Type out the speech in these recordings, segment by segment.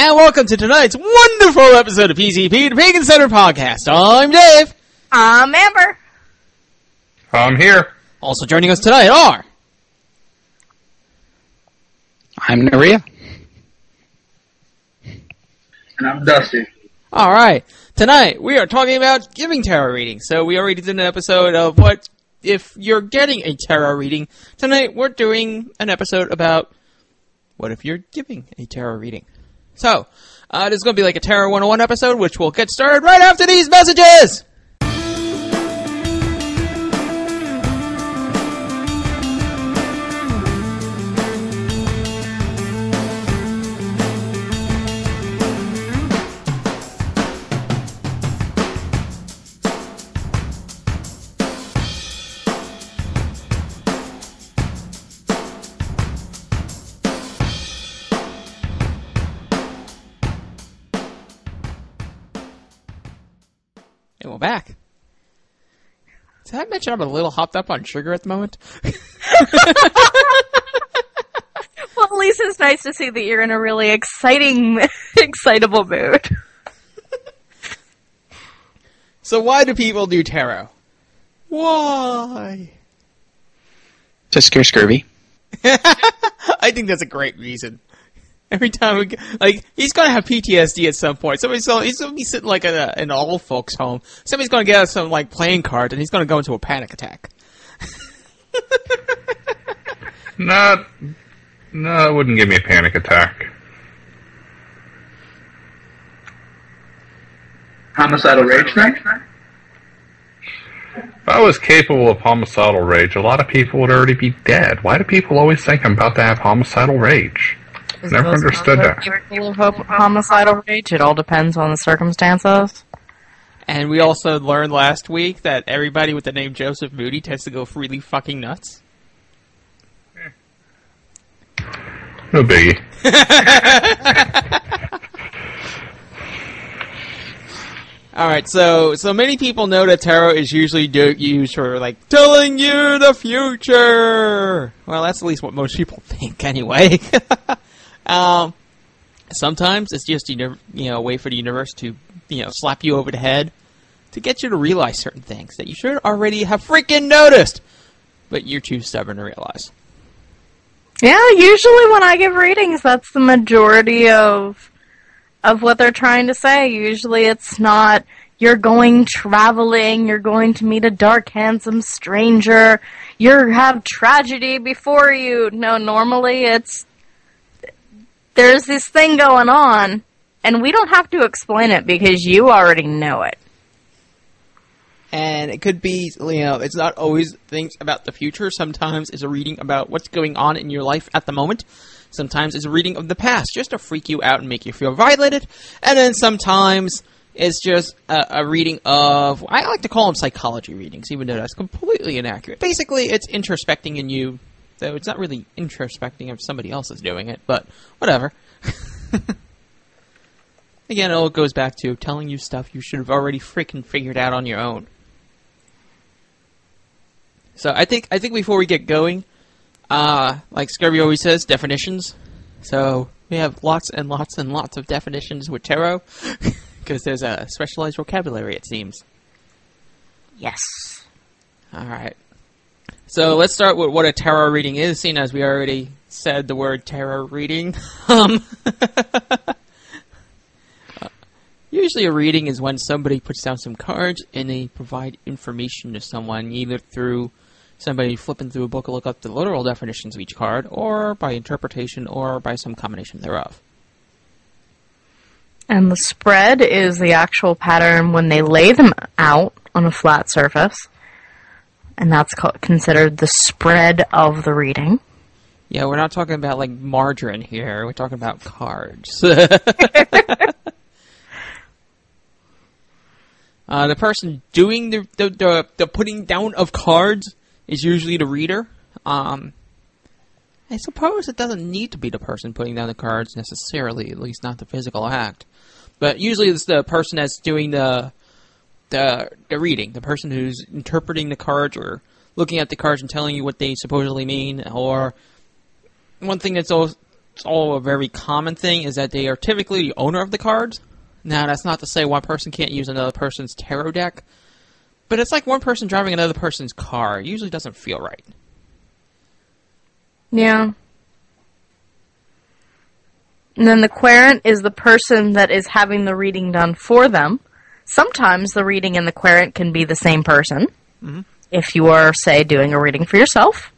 And welcome to tonight's wonderful episode of PCP, the Pagan Center Podcast. I'm Dave. I'm Amber. I'm here. Also joining us tonight are... I'm Naria. And I'm Dusty. Alright, tonight we are talking about giving tarot readings. So we already did an episode of what if you're getting a tarot reading. Tonight we're doing an episode about what if you're giving a tarot reading. So, this is going to be like a Tarot 101 episode, which we'll get started right after these messages! And we're back. Did I mention I'm a little hopped up on sugar at the moment? Well, at least it's nice to see that you're in a really exciting, excitable mood. So why do people do tarot? Why? To scare scurvy. I think that's a great reason. Every time we he's gonna have PTSD at some point. He's gonna be sitting like in an old folks' home. Somebody's gonna get out some like playing cards, and he's gonna go into a panic attack. No, it wouldn't give me a panic attack. Homicidal rage thing? If I was capable of homicidal rage, a lot of people would already be dead. Why do people always think I'm about to have homicidal rage? Never understood that. Homicidal rage. It all depends on the circumstances. And we also learned last week that everybody with the name Joseph Moody tends to go really fucking nuts. No biggie. Alright, so many people know that tarot is usually used for, like, telling you the future! Well, that's at least what most people think, anyway. Sometimes it's just, a way for the universe to, slap you over the head to get you to realize certain things that you should already have freaking noticed, but you're too stubborn to realize. Yeah, usually when I give readings, that's the majority of what they're trying to say. Usually it's not, you're going traveling, you're going to meet a dark, handsome stranger, you have tragedy before you. No, normally it's, there's this thing going on, and we don't have to explain it because you already know it. And it could be, it's not always things about the future. Sometimes it's a reading about what's going on in your life at the moment. Sometimes it's a reading of the past, just to freak you out and make you feel violated. And then sometimes it's just a reading of, I like to call them psychology readings, even though that's completely inaccurate. Basically, it's introspecting in you, though it's not really introspecting if somebody else is doing it, but whatever. Again, it all goes back to telling you stuff you should have already freaking figured out on your own. So I think before we get going, like Scurvy always says, definitions. So we have lots and lots and lots of definitions with tarot, because there's a specialized vocabulary, it seems. Yes. Alright. So let's start with what a tarot reading is, seeing as we already said the word tarot reading. Usually a reading is when somebody puts down some cards and they provide information to someone, either through somebody flipping through a book to look up the literal definitions of each card, or by interpretation, or by some combination thereof. And the spread is the actual pattern when they lay them out on a flat surface. And that's considered the spread of the reading. Yeah, we're not talking about, like, margarine here. We're talking about cards. The person doing the putting down of cards is usually the reader. I suppose it doesn't need to be the person putting down the cards necessarily, at least not the physical act. But usually it's the person that's doing the reading, the person who's interpreting the cards or looking at the cards and telling you what they supposedly mean. Or one thing that's all a very common thing is that they are typically the owner of the cards. Now, that's not to say one person can't use another person's tarot deck, but it's like one person driving another person's car. It usually doesn't feel right. Yeah. And then the querent is the person that is having the reading done for them. Sometimes the reading and the querent can be the same person. Mm-hmm. If you are, say, doing a reading for yourself.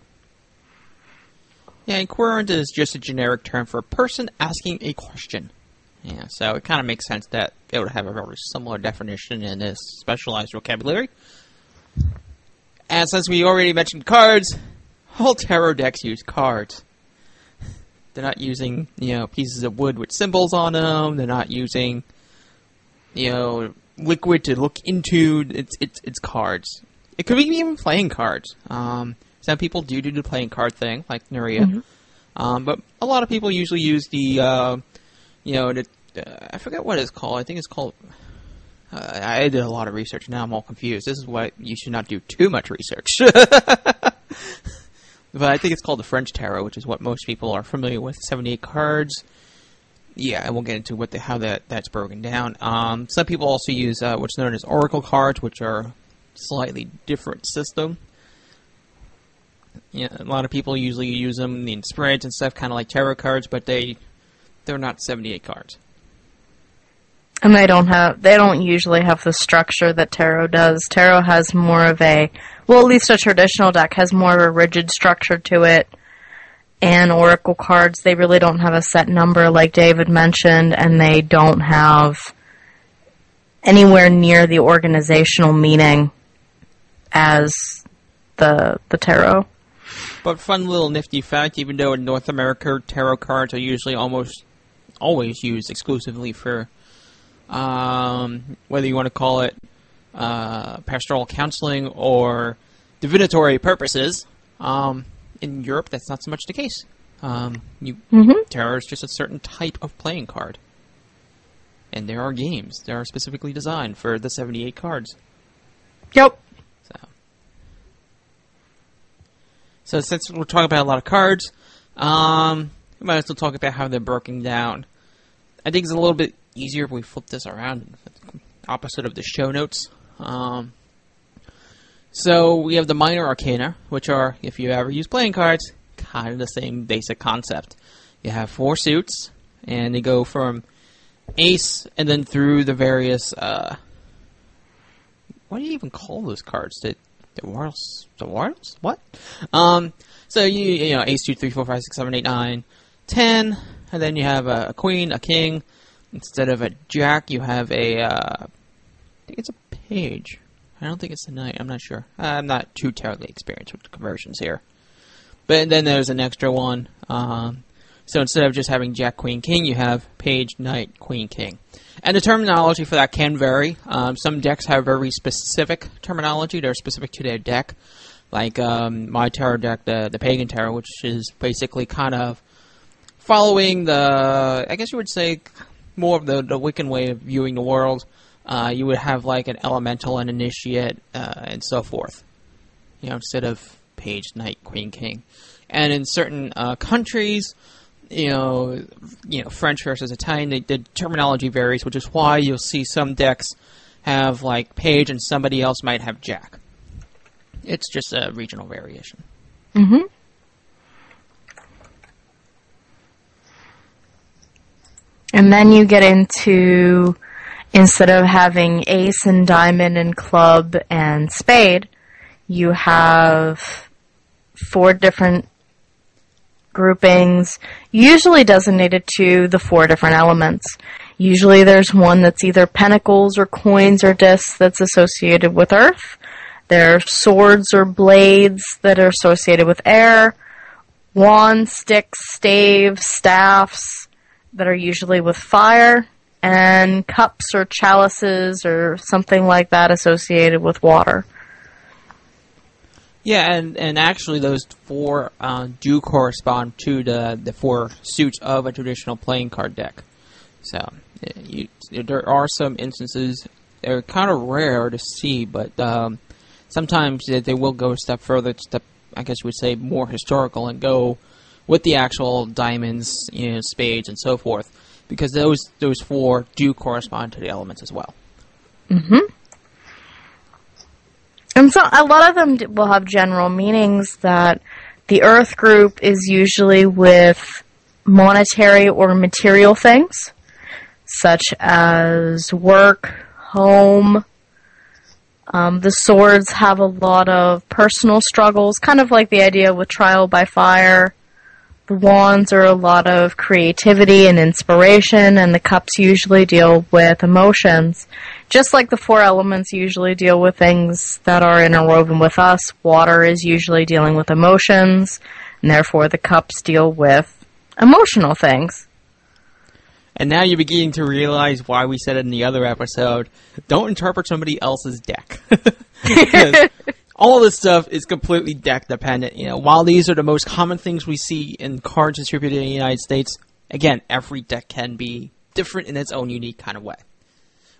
Yeah, and querent is just a generic term for a person asking a question. Yeah, so it kind of makes sense that it would have a very similar definition in this specialized vocabulary. And since we already mentioned cards, all tarot decks use cards. They're not using, pieces of wood with symbols on them. They're not using, liquid to look into. It's cards. It could be even playing cards. Some people do the playing card thing, like Nuria. Mm-hmm. But a lot of people usually use the, I forget what it's called. I think it's called... I did a lot of research. Now I'm all confused. This is why you should not do too much research. But I think it's called the French Tarot, which is what most people are familiar with. 78 cards. Yeah, I won't get into how that's broken down. Some people also use what's known as Oracle cards, which are a slightly different system. Yeah, a lot of people usually use them in spreads and stuff, kind of like tarot cards, but they're not 78 cards. And they don't usually have the structure that tarot does. Tarot has more of at least a traditional deck has more of a rigid structure to it. And oracle cards, they really don't have a set number like David mentioned, and they don't have anywhere near the organizational meaning as the tarot. But fun little nifty fact, even though in North America tarot cards are usually almost always used exclusively for whether you want to call it pastoral counseling or divinatory purposes, in Europe that's not so much the case. Tarot is just a certain type of playing card. And there are games that are specifically designed for the 78 cards. Yep. So since we're talking about a lot of cards, we might as well talk about how they're broken down. I think it's a little bit easier if we flip this around, opposite of the show notes. So we have the minor arcana, which are, if you ever use playing cards, kind of the same basic concept. You have 4 suits, and they go from ace and then through the various, what do you even call those cards? The Royals? What? So you ace, 2, 3, 4, 5, 6, 7, 8, 9, 10, and then you have a queen, a king. Instead of a jack, you have I think it's a page. I don't think it's a knight. I'm not sure. I'm not too terribly experienced with the conversions here. But then there's an extra one. So instead of just having jack, queen, king, you have page, knight, queen, king. And the terminology for that can vary. Some decks have very specific terminology. They're specific to their deck. Like my tarot deck, the Pagan Tarot, which is basically kind of following the, I guess you would say, more of the Wiccan way of viewing the world. You would have like an elemental, an initiate, and so forth. Instead of page, knight, queen, king. And in certain countries, French versus Italian, the terminology varies, which is why you'll see some decks have like page and somebody else might have jack. It's just a regional variation. Mm-hmm. And then you get into, instead of having ace and diamond and club and spade, you have 4 different groupings, usually designated to the 4 different elements. Usually there's one that's either pentacles or coins or discs that's associated with earth. There are swords or blades that are associated with air, wands, sticks, staves, staffs that are usually with fire, and cups or chalices or something like that associated with water. Yeah, and actually those 4 do correspond to the 4 suits of a traditional playing card deck. So there are some instances, they're kind of rare to see, but sometimes they will go a step further, I guess you would say more historical, and go with the actual diamonds, spades, and so forth, because those 4 do correspond to the elements as well. Mm-hmm. And so a lot of them will have general meanings. That the Earth group is usually with monetary or material things, such as work, home. The swords have a lot of personal struggles, kind of like the idea with trial by fire. The wands are a lot of creativity and inspiration, and the cups usually deal with emotions. Just like the 4 elements usually deal with things that are interwoven with us, water is usually dealing with emotions, and therefore the cups deal with emotional things. And now you're beginning to realize why we said in the other episode, don't interpret somebody else's deck. Because all this stuff is completely deck dependent. While these are the most common things we see in cards distributed in the United States, again, every deck can be different in its own unique kind of way.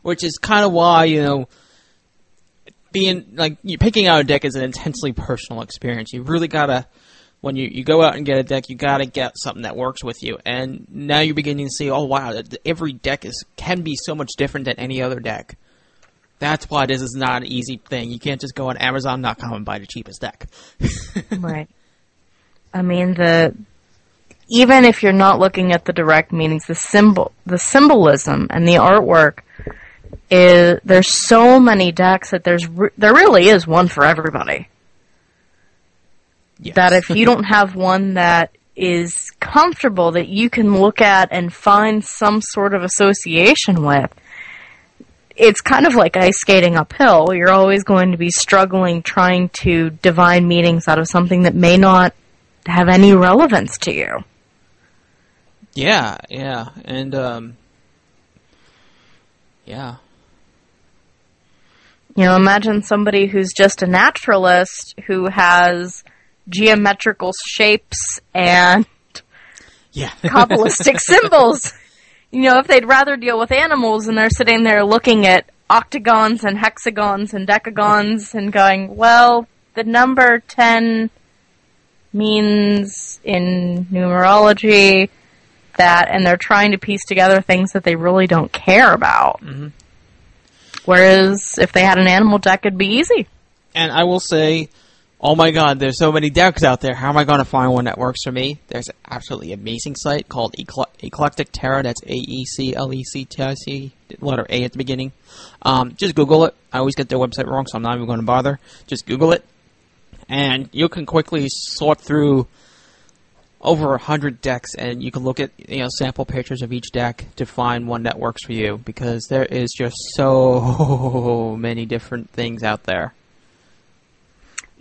Which is kind of why, picking out a deck is an intensely personal experience. You really gotta, when you go out and get a deck, you gotta get something that works with you. And now you're beginning to see, oh wow, every deck can be so much different than any other deck. That's why this is not an easy thing. You can't just go on Amazon.com and buy the cheapest deck. Right. I mean, even if you're not looking at the direct meanings, the symbolism and the artwork there's so many decks that there really is one for everybody. Yes. That if you don't have one that is comfortable, that you can look at and find some sort of association with, it's kind of like ice skating uphill. You're always going to be struggling trying to divine meanings out of something that may not have any relevance to you. Yeah, and, yeah. Imagine somebody who's just a naturalist who has geometrical shapes and Kabbalistic symbols. If they'd rather deal with animals and they're sitting there looking at octagons and hexagons and decagons and going, well, the number 10 means in numerology that, and they're trying to piece together things that they really don't care about. Mm-hmm. Whereas if they had an animal deck, it'd be easy. And I will say, oh my god, there's so many decks out there. How am I going to find one that works for me? There's an absolutely amazing site called Eclectic Tarot. That's AECLECTIC, letter A at the beginning. Just Google it. I always get their website wrong, so I'm not even going to bother. Just Google it. And you can quickly sort through over 100 decks, and you can look at sample pictures of each deck to find one that works for you, because there is just so many different things out there.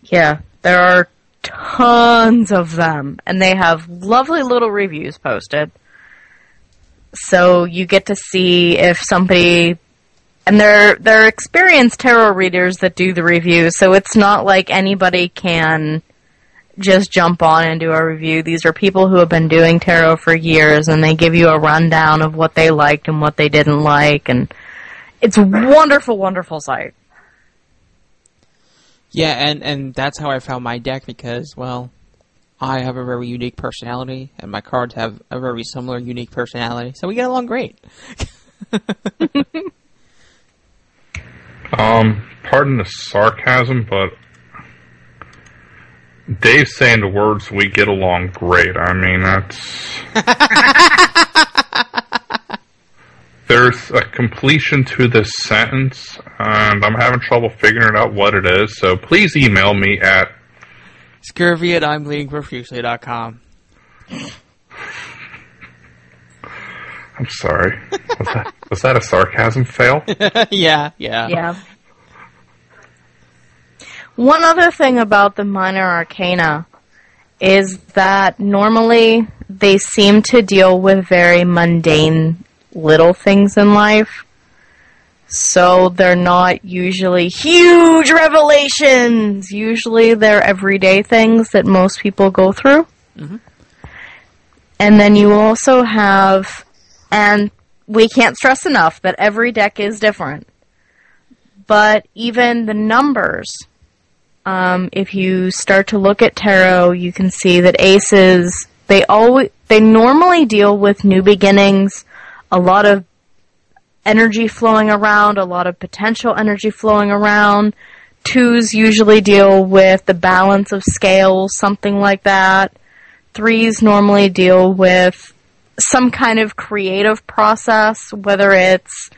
Yeah, there are tons of them, and they have lovely little reviews posted. So you get to see if somebody, and they're experienced tarot readers that do the reviews, so it's not like anybody can just jump on and do a review. These are people who have been doing tarot for years, and they give you a rundown of what they liked and what they didn't like, and it's a wonderful, wonderful site. Yeah, and that's how I found my deck, because, well, I have a very unique personality, and my cards have a very similar unique personality, so we get along great. Pardon the sarcasm, but Dave's saying the words, we get along great. I mean, that's... There's a completion to this sentence, and I'm having trouble figuring out what it is, so please email me at scurvy@I'mBleedingProfusely.com. I'm sorry. Was that a sarcasm fail? Yeah. One other thing about the minor arcana is that normally they seem to deal with very mundane little things in life. So they're not usually huge revelations. Usually they're everyday things that most people go through. Mm-hmm. And then you also have, and we can't stress enough that every deck is different. But even the numbers, if you start to look at tarot, you can see that aces They normally deal with new beginnings, a lot of energy flowing around, a lot of potential energy flowing around. 2s usually deal with the balance of scales, something like that. 3s normally deal with some kind of creative process, whether it's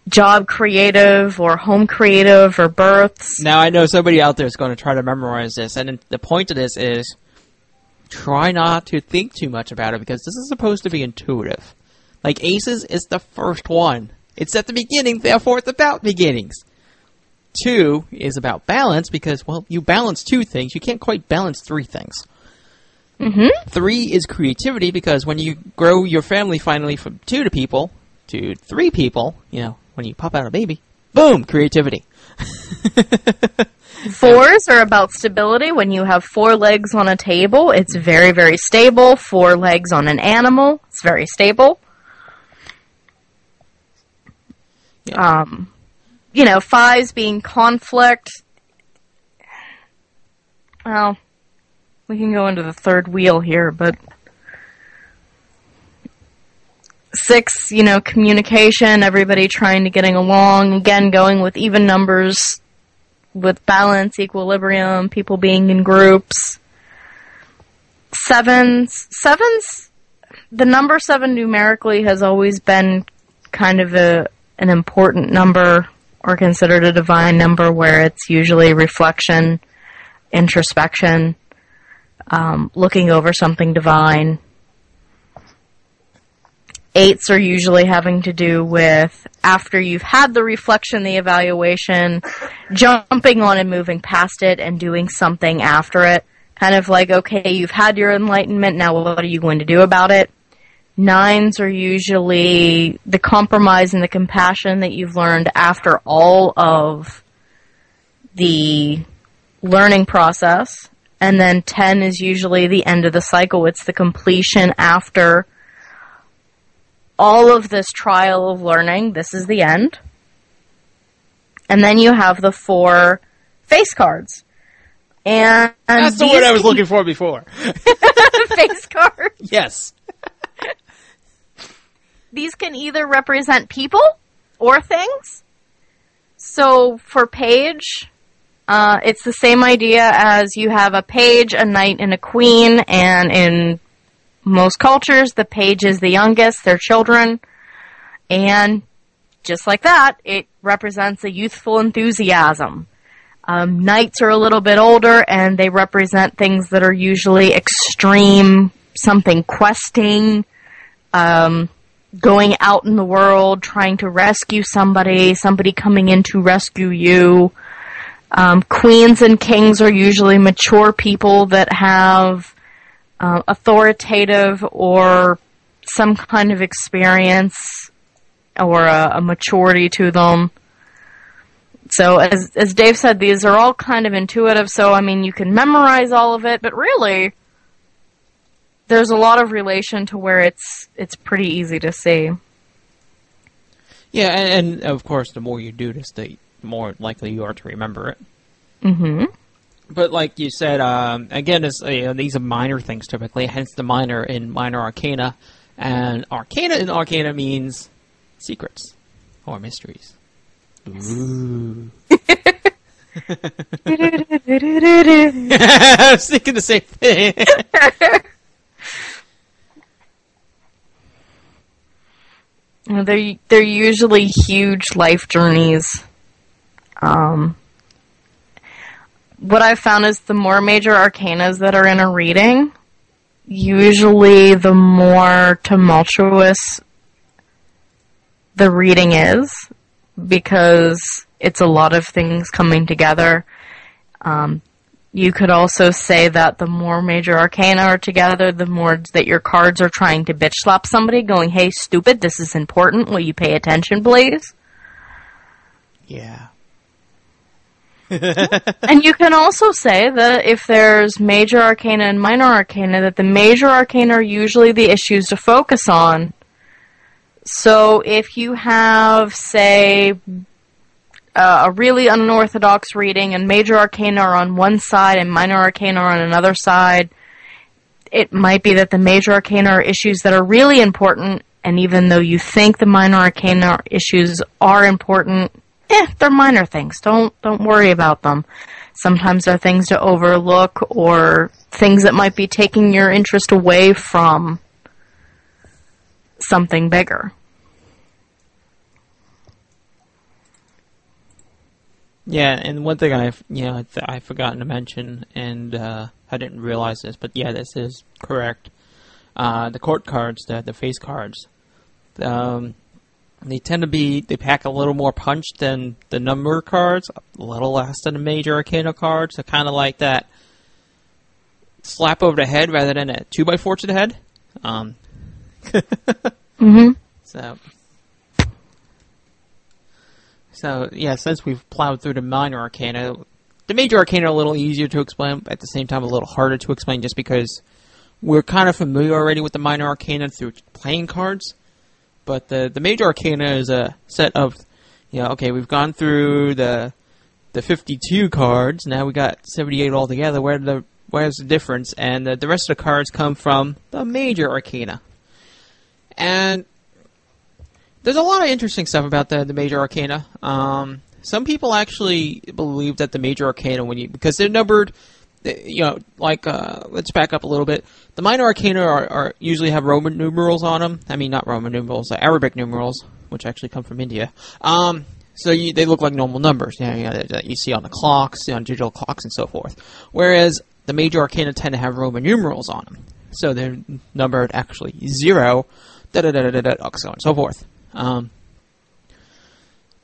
job creative or home creative or births. Now, I know somebody out there is going to try to memorize this, and the point of this is try not to think too much about it, because this is supposed to be intuitive. Like, Aces is the first one. It's at the beginning, therefore it's about beginnings. 2 is about balance, because, well, you balance 2 things. You can't quite balance 3 things. 3 is creativity, because when you grow your family finally from 2 people to 3 people, you know, when you pop out a baby, boom, creativity. 4s are about stability. When you have 4 legs on a table, it's very, very stable. 4 legs on an animal, it's very stable. Yeah. You know, 5s being conflict. Well, we can go into the third wheel here, but 6, you know, communication, everybody trying to getting along, again, going with even numbers, with balance, equilibrium, people being in groups. 7s, the number 7 numerically has always been kind of an important number, or considered a divine number, where it's usually reflection, introspection, looking over something divine. 8s are usually having to do with, after you've had the reflection, the evaluation, jumping on and moving past it and doing something after it. Kind of like, okay, you've had your enlightenment, now what are you going to do about it? 9s are usually the compromise and the compassion that you've learned after all of the learning process. And then 10 is usually the end of the cycle. It's the completion after all of this trial of learning. This is the end. And then you have the 4 face cards. And that's the word I was looking for before. Face cards? Yes. These can either represent people or things. So for page, it's the same idea as you have a page, a knight, and a queen, and in most cultures, the page is the youngest, their children, and just like that, it represents a youthful enthusiasm. Knights are a little bit older, and they represent things that are usually extreme, something questing, going out in the world, trying to rescue somebody, somebody coming in to rescue you. Queens and kings are usually mature people that have authoritative or some kind of experience or a maturity to them. So as Dave said, these are all kind of intuitive, so I mean you can memorize all of it, but really there's a lot of relation to where it's pretty easy to see. Yeah, and of course, the more you do this, the more likely you are to remember it. Mm-hmm. But like you said, again, these are minor things typically, hence the minor in minor arcana. And arcana in arcana means secrets or mysteries. Ooh. I was thinking the same thing. They're usually huge life journeys. What I've found is the more major arcanas that are in a reading, usually the more tumultuous the reading is, because it's a lot of things coming together. You could also say that the more major arcana are together, the more that your cards are trying to bitch slap somebody, going, hey, stupid, this is important, will you pay attention, please? Yeah. And you can also say that if there's major arcana and minor arcana, that the major arcana are usually the issues to focus on. So if you have, say, a really unorthodox reading and major arcana are on one side and minor arcana are on another side, it might be that the major arcana are issues that are really important, and even though you think the minor arcana issues are important, they're minor things. Don't worry about them. Sometimes they're things to overlook or things that might be taking your interest away from something bigger. Yeah, and one thing I've forgotten to mention, and I didn't realize this, but yeah, this is correct. The court cards, the face cards, they tend to they pack a little more punch than the number cards, a little less than the major arcana cards. So kind of like that slap over the head rather than a 2x4 to the head. Mm-hmm. So yeah, since we've plowed through the minor arcana, the major arcana are a little easier to explain, but at the same time a little harder to explain just because we're kind of familiar already with the minor arcana through playing cards. But the major arcana is a set of, okay, we've gone through the 52 cards, now we got 78 altogether, where's the difference? And the rest of the cards come from the major arcana. And there's a lot of interesting stuff about the major arcana. Some people actually believe that the major arcana, because they're numbered, let's back up a little bit. The minor arcana are usually have Roman numerals on them. I mean, not Roman numerals, Arabic numerals, which actually come from India. So they look like normal numbers, that you see on the clocks, on digital clocks, and so forth. Whereas the major arcana tend to have Roman numerals on them, so they're numbered actually 0, so on and so forth.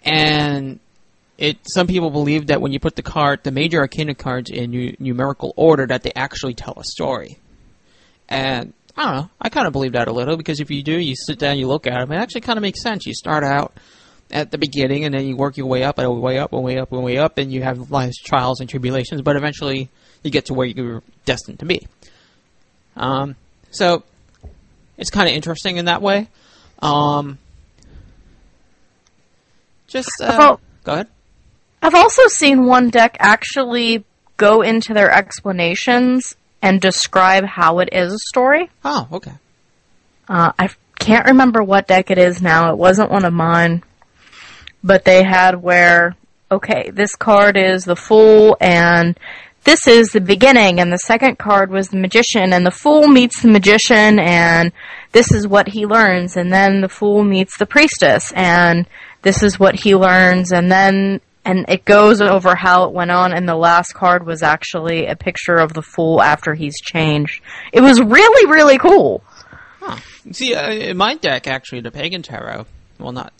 And some people believe that when you put the major arcana cards in numerical order, that they actually tell a story. And I don't know, I kind of believe that a little, because if you do, you sit down, you look at them, it actually kind of makes sense. You start out at the beginning, and then you work your way up, and way up, and way up, and way up, and you have life's trials and tribulations, but eventually you get to where you're destined to be. So it's kind of interesting in that way. Go ahead. I've also seen one deck actually go into their explanations and describe how it is a story. Oh, okay. I can't remember what deck it is now. It wasn't one of mine. But they had where, okay, this card is the Fool, and this is the beginning, and the second card was the Magician, and the Fool meets the Magician, and this is what he learns, and then the Fool meets the Priestess, and this is what he learns, and it goes over how it went on, and the last card was actually a picture of the Fool after he's changed. It was really, really cool. Huh. See, in my deck, actually, the Pagan Tarot,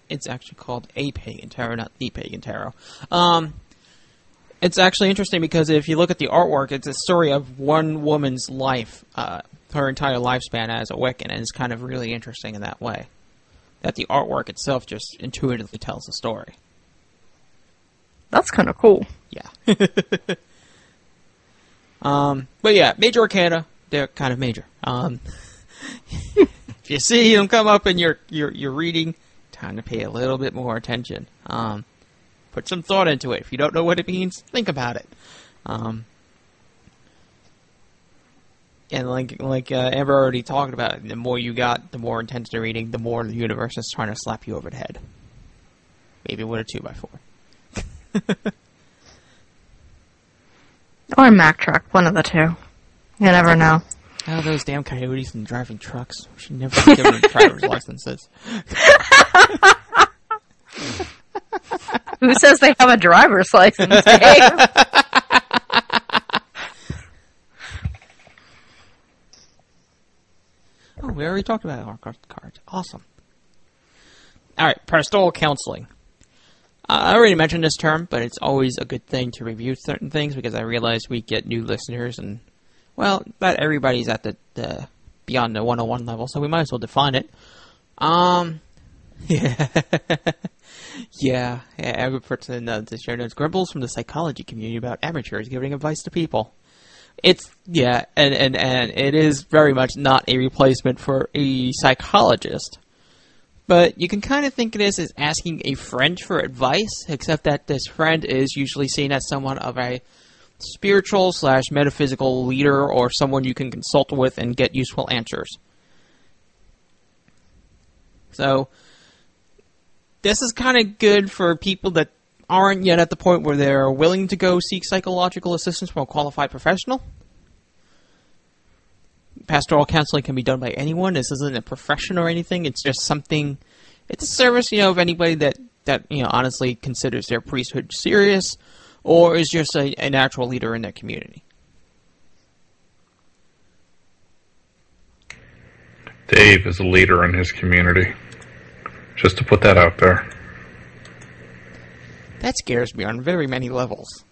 it's actually called a Pagan Tarot, not the Pagan Tarot. It's actually interesting because if you look at the artwork, it's a story of one woman's life, her entire lifespan as a Wiccan, and it's kind of really interesting in that way. That the artwork itself just intuitively tells the story. That's kind of cool. Yeah. But yeah, major arcana, they're kind of major. If you see them come up in your reading, time to pay a little bit more attention. Put some thought into it. If you don't know what it means, think about it. And like Amber already talked about, the more you got, the more intense the reading, the more the universe is trying to slap you over the head. Maybe with a 2x4. Or a Mack truck, one of the two. You never know. Oh, those damn coyotes and driving trucks. We should never give them driver's licenses. Who says they have a driver's license, Dave? Oh, we already talked about our cards. Awesome. Alright, pastoral counseling. I already mentioned this term, but it's always a good thing to review certain things because I realize we get new listeners and, well, not everybody's at the beyond the 101 level, so we might as well define it. Yeah, Amber puts in the show notes. Grumbles from the psychology community about amateurs giving advice to people. And it is very much not a replacement for a psychologist. But you can kind of think of this as asking a friend for advice, except that this friend is usually seen as someone of a spiritual/metaphysical leader or someone you can consult with and get useful answers. So, this is kind of good for people that aren't yet at the point where they're willing to go seek psychological assistance from a qualified professional. Pastoral counseling can be done by anyone. This isn't a profession or anything. It's just something. It's a service, of anybody that honestly considers their priesthood serious, or is just a natural leader in their community. Dave is a leader in his community. Just to put that out there. That scares me on very many levels.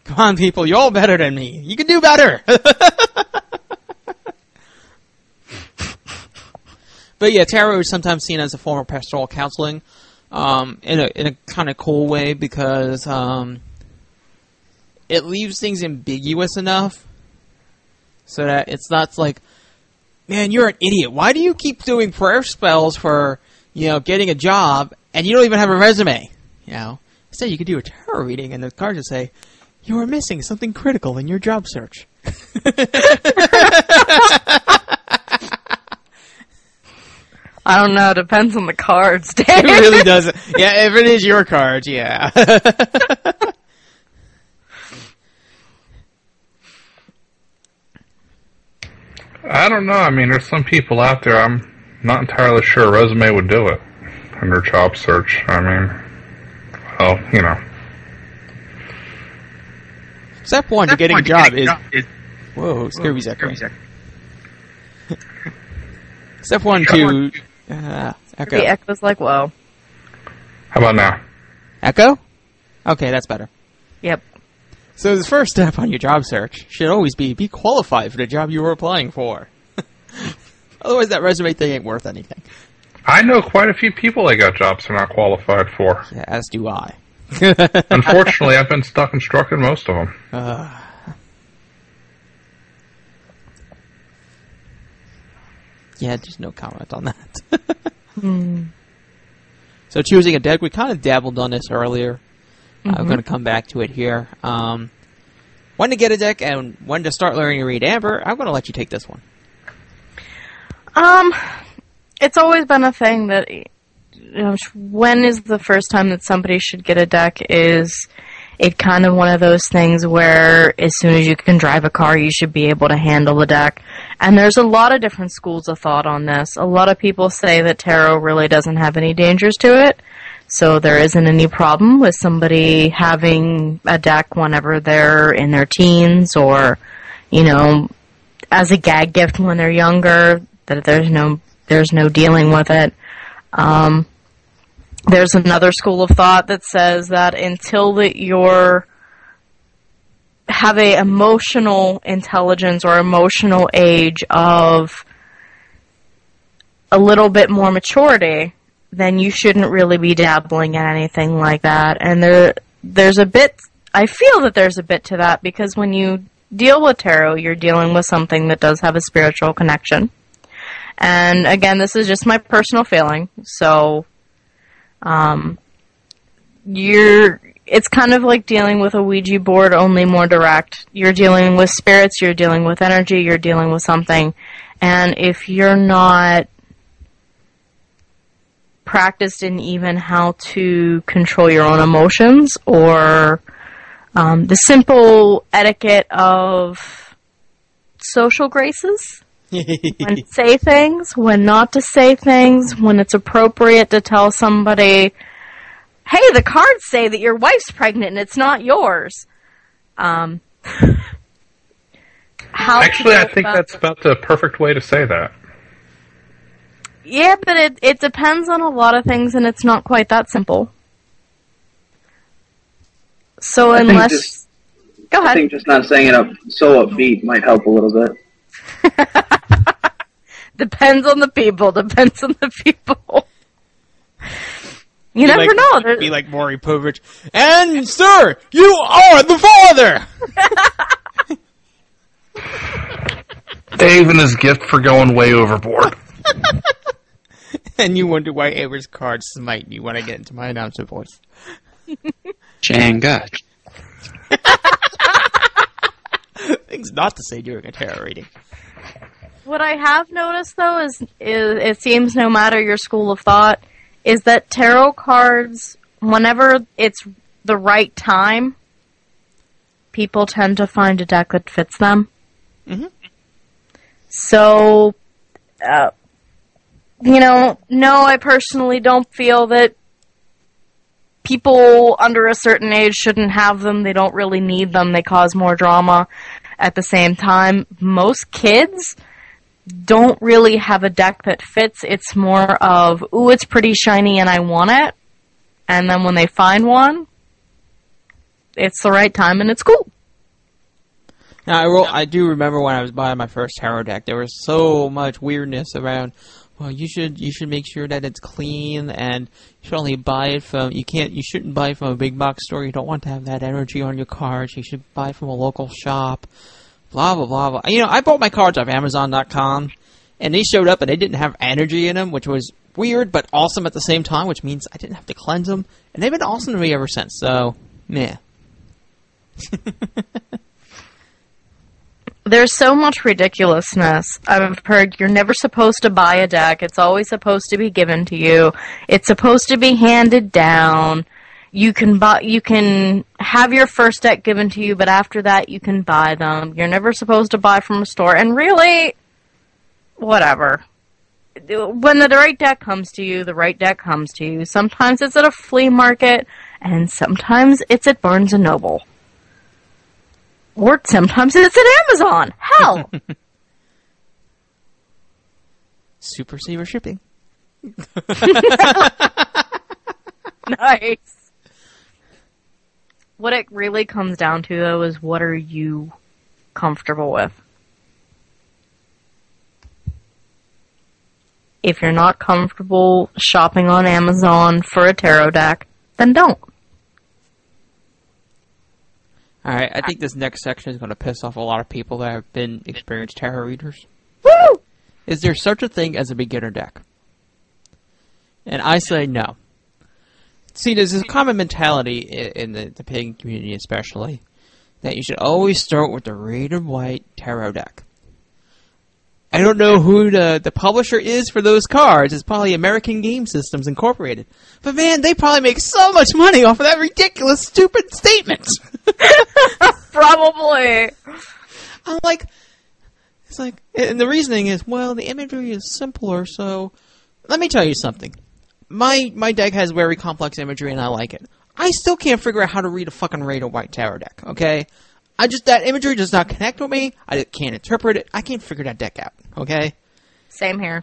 Come on, people, you're all better than me. You can do better! But yeah, tarot is sometimes seen as a form of pastoral counseling, in a kind of cool way, because it leaves things ambiguous enough so that it's not like, man, you're an idiot. Why do you keep doing prayer spells for, getting a job, and you don't even have a resume? Instead you could do a tarot reading, and the cards would say, you are missing something critical in your job search. I don't know. Depends on the cards, Dave. It really doesn't. Yeah, if it is your cards, yeah. I don't know. I mean, there's some people out there, I'm not entirely sure a resume would do it in their job search. I mean, well, Step one to getting a job is... Whoa, Scooby's echoing. Step one to... Echo. The echo's like, whoa. How about now? Echo? Okay, that's better. Yep. So the first step on your job search should always be qualified for the job you were applying for. Otherwise, that resume thing ain't worth anything. I know quite a few people that got jobs they're not qualified for. Yeah, as do I. Unfortunately, I've been stuck and struck in most of them. Yeah, just no comment on that. So choosing a deck, we kind of dabbled on this earlier. I'm going to come back to it here. When to get a deck and when to start learning to read Amber, I'm going to let you take this one. It's always been a thing that, when is the first time that somebody should get a deck? Is it kind of one of those things where as soon as you can drive a car, you should be able to handle the deck? And there's a lot of different schools of thought on this. A lot of people say that tarot really doesn't have any dangers to it, so there isn't any problem with somebody having a deck whenever they're in their teens or, as a gag gift when they're younger, that there's no dealing with it. There's another school of thought that says that until that you're have a emotional intelligence or emotional age of a little bit more maturity, then you shouldn't really be dabbling in anything like that. And there's a bit, I feel that there's a bit to that, because when you deal with tarot, you're dealing with something that does have a spiritual connection. And again, this is just my personal feeling, so it's kind of like dealing with a Ouija board, only more direct. You're dealing with spirits, you're dealing with energy, you're dealing with something. And if you're not practiced in even how to control your own emotions or the simple etiquette of social graces, when to say things, when not to say things, when it's appropriate to tell somebody, hey, the cards say that your wife's pregnant and it's not yours. Actually, I think that's about the perfect way to say that. Yeah, but it depends on a lot of things, and it's not quite that simple. So Go ahead. I think just not saying it up so upbeat might help a little bit. Depends on the people. Depends on the people. You never know. Be like Maury Povich. And, sir, you are the father! Dave and his gift for going way overboard. And you wonder why Aver's cards smite you when I get into my announcer voice. Jenga. Things not to say during a tarot reading. What I have noticed, though, is it seems no matter your school of thought, is that tarot cards, whenever it's the right time, people tend to find a deck that fits them. Mm-hmm. So, no, I personally don't feel that people under a certain age shouldn't have them. They don't really need them. They cause more drama. At the same time, most kids don't really have a deck that fits. It's more of, ooh, it's pretty shiny and I want it. And then when they find one, it's the right time and it's cool. Now, I do remember when I was buying my first tarot deck, there was so much weirdness around, well, you should make sure that it's clean, and you should only buy it from, you shouldn't buy it from a big box store, you don't want to have that energy on your cards, you should buy from a local shop, blah, blah, blah, blah. I bought my cards off Amazon.com, and they showed up and they didn't have energy in them, which was weird, but awesome at the same time, which means I didn't have to cleanse them, and they've been awesome to me ever since, so, meh. There's so much ridiculousness. I've heard you're never supposed to buy a deck. It's always supposed to be given to you. It's supposed to be handed down. You can have your first deck given to you, but after that you can buy them. You're never supposed to buy from a store. And really, whatever. When the right deck comes to you, the right deck comes to you. Sometimes it's at a flea market, and sometimes it's at Barnes & Noble. Or sometimes it's at Amazon. Hell! Super Saver shipping. Nice. What it really comes down to, though, is what are you comfortable with? If you're not comfortable shopping on Amazon for a tarot deck, then don't. Alright, I think this next section is going to piss off a lot of people that have been experienced tarot readers. Woo! Is there such a thing as a beginner deck? And I say no. See, there's this common mentality in the pagan community especially, that you should always start with the Red and White tarot deck. I don't know who the publisher is for those cards. It's probably American Game Systems Incorporated. But man, they probably make so much money off of that ridiculous, stupid statement. Probably. I'm like, it's like, and the reasoning is, well, the imagery is simpler, so let me tell you something. My deck has very complex imagery, and I like it. I still can't figure out how to read a fucking Red or White tarot deck, okay? That imagery does not connect with me. I can't interpret it. I can't figure that deck out, okay? Same here.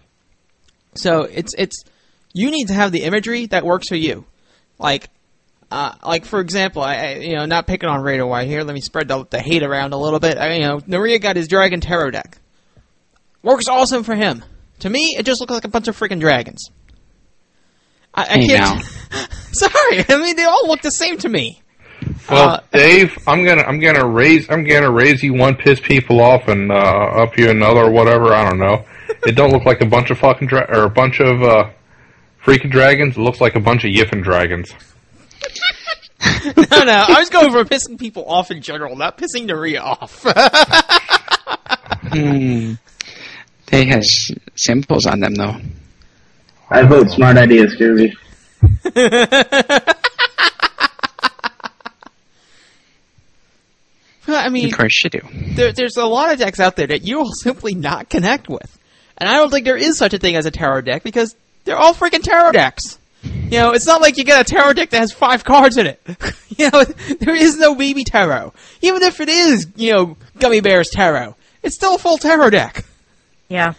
So, you need to have the imagery that works for you. Like for example, not picking on Red or White here. Let me spread the hate around a little bit. Naria got his Dragon Tarot deck. Works awesome for him. To me, it just looks like a bunch of freaking dragons. I can't. Sorry, I mean they all look the same to me. Well, Dave, I'm gonna raise you one, piss people off, and up you another, or whatever. I don't know. It don't look like a bunch of fucking freaking dragons. It looks like a bunch of yiffin' dragons. No, I was going for pissing people off in general, not pissing Naria off. They have symbols on them, though. I vote smart idea, Scooby. I mean, of course you do. There's a lot of decks out there that you will simply not connect with. And I don't think there is such a thing as a tarot deck, because they're all freaking tarot decks. It's not like you get a tarot deck that has 5 cards in it. There is no baby tarot. Even if it is, Gummy Bears tarot, it's still a full tarot deck. Yeah.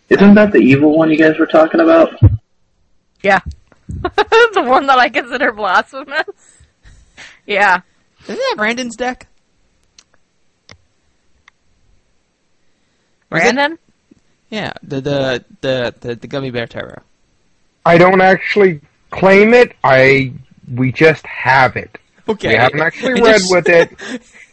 Isn't that the evil one you guys were talking about? Yeah. The one that I consider blasphemous. Yeah. Isn't that Brandon's deck? Brandon? Yeah, the Gummy Bear Tarot. I don't actually claim it. We just have it. Okay. We haven't actually read with it.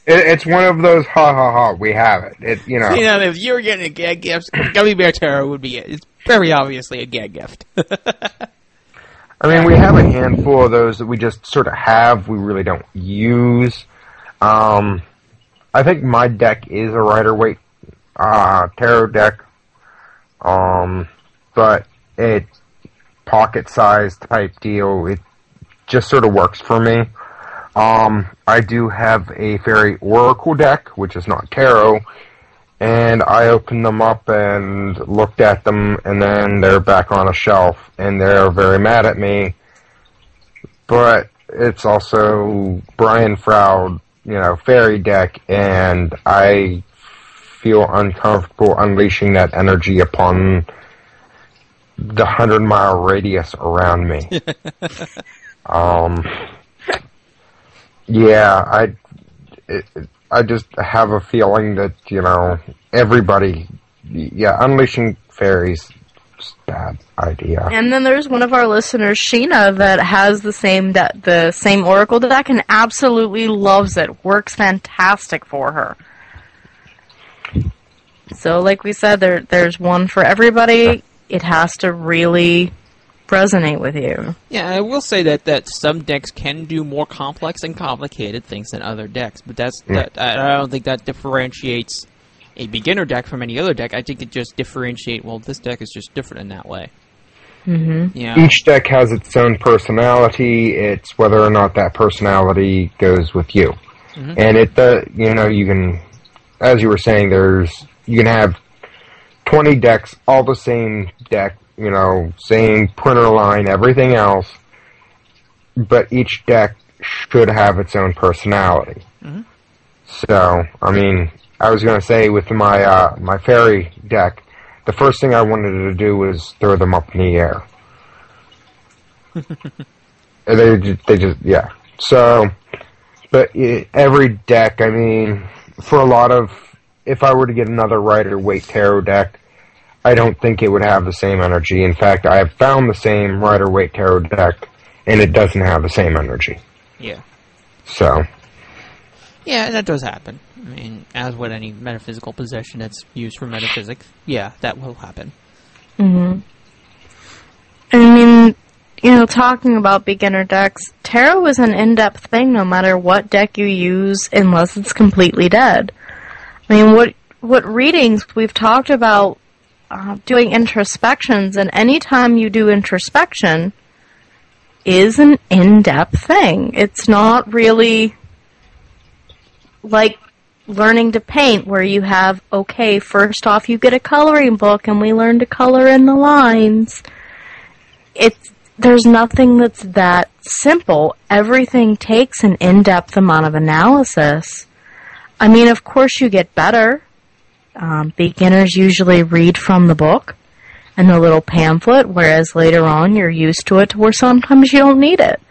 It's one of those ha ha ha. We have it. You know, if you were getting a gag gift, Gummy Bear Tarot would be it. It's very obviously a gag gift. I mean, we have a handful of those that we just sort of have. We really don't use. I think my deck is a Rider-Waite tarot deck. But it pocket-sized type deal. It just sort of works for me. I do have a Fairy Oracle deck, which is not tarot, and I opened them up and looked at them, and then they're back on a shelf, and they're very mad at me. But it's also Brian Froud, fairy deck, and I feel uncomfortable unleashing that energy upon the 100-mile radius around me. Yeah, I just have a feeling that, everybody, unleashing fairies is a bad idea. And then there's one of our listeners, Sheena, that has the same Oracle deck and absolutely loves it. Works fantastic for her. So, like we said, there's one for everybody. It has to really resonate with you. Yeah, I will say that some decks can do more complex and complicated things than other decks, but I don't think that differentiates a beginner deck from any other deck. I think it just differentiates, well, this deck is just different in that way. Mm-hmm. Yeah. Each deck has its own personality. It's whether or not that personality goes with you. Mm-hmm. And you can, as you were saying, you can have 20 decks, all the same deck, same printer line, everything else, but each deck should have its own personality. Mm-hmm. So, I mean, I was going to say with my my fairy deck, the first thing I wanted to do was throw them up in the air. they just, yeah. So, but every deck, I mean, for a lot of, if I were to get another Rider-Waite tarot deck, I don't think it would have the same energy. In fact, I have found the same Rider-Waite tarot deck, and it doesn't have the same energy. Yeah. So. Yeah, that does happen. I mean, as with any metaphysical possession that's used for metaphysics, yeah, that will happen. Mm-hmm. I mean, talking about beginner decks, tarot is an in-depth thing no matter what deck you use, unless it's completely dead. I mean, what readings we've talked about doing introspections, and anytime you do introspection is an in-depth thing. It's not really like learning to paint where you have, okay, first off you get a coloring book and we learn to color in the lines. There's nothing that's that simple. Everything takes an in-depth amount of analysis. I mean, of course you get better. Beginners usually read from the book and the little pamphlet, whereas later on you're used to it to where sometimes you don't need it.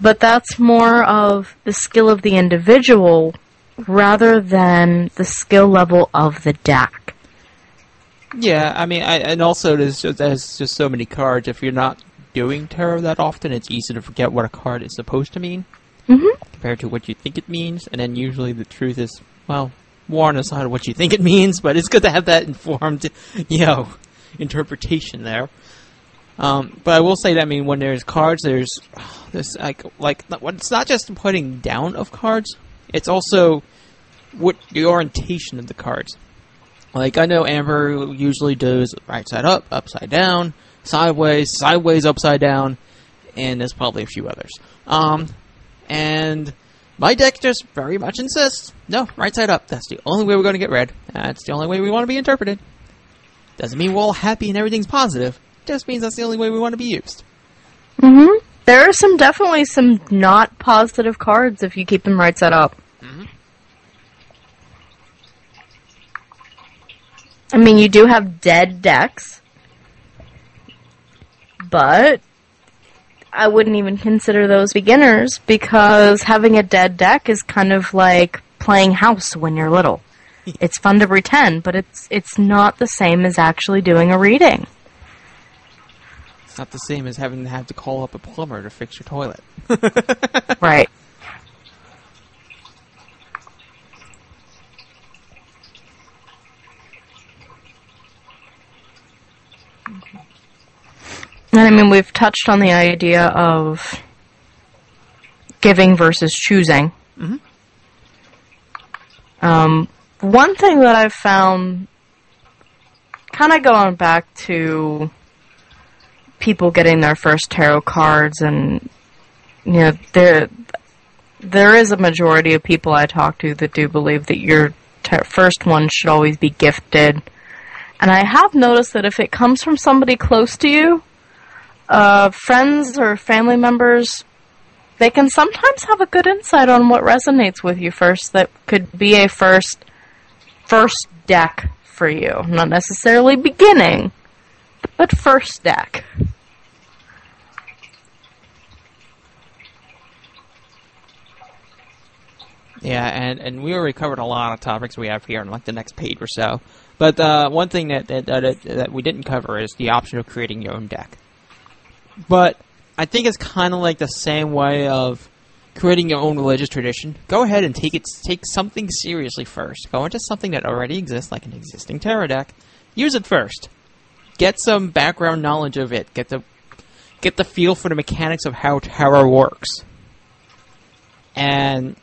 But that's more of the skill of the individual rather than the skill level of the deck. Yeah, I mean, and also there's just so many cards. If you're not doing tarot that often, it's easy to forget what a card is supposed to mean compared to what you think it means. And then usually the truth is, well, more on the side of what you think it means, but it's good to have that informed, interpretation there. But I will say that, I mean, when there's cards, there's like it's not just the putting down of cards, it's also what the orientation of the cards. Like, I know Amber usually does right side up, upside down, sideways, upside down, and there's probably a few others. And my deck just very much insists, no, right side up. That's the only way we're going to get read. That's the only way we want to be interpreted. Doesn't mean we're all happy and everything's positive. Just means that's the only way we want to be used. Mm-hmm. There are definitely some not positive cards if you keep them right side up. Mm-hmm. I mean, you do have dead decks, but I wouldn't even consider those beginners, because having a dead deck is kind of like playing house when you're little. It's fun to pretend, but it's not the same as actually doing a reading. It's not the same as having to call up a plumber to fix your toilet. Right. And I mean, we've touched on the idea of giving versus choosing. Mm-hmm. One thing that I've found, kind of going back to people getting their first tarot cards, and you know, there is a majority of people I talk to that do believe that your first one should always be gifted. And I have noticed that if it comes from somebody close to you, friends or family members, they can sometimes have a good insight on what resonates with you first. That could be a first deck for you. Not necessarily beginning, but first deck. Yeah, and we already covered a lot of topics we have here in like the next page or so. But one thing that we didn't cover is the option of creating your own deck. But I think it's kind of like the same way of creating your own religious tradition. Go ahead and take something seriously first. Go into something that already exists, like an existing tarot deck. Use it first. Get some background knowledge of it. Get the feel for the mechanics of how tarot works. And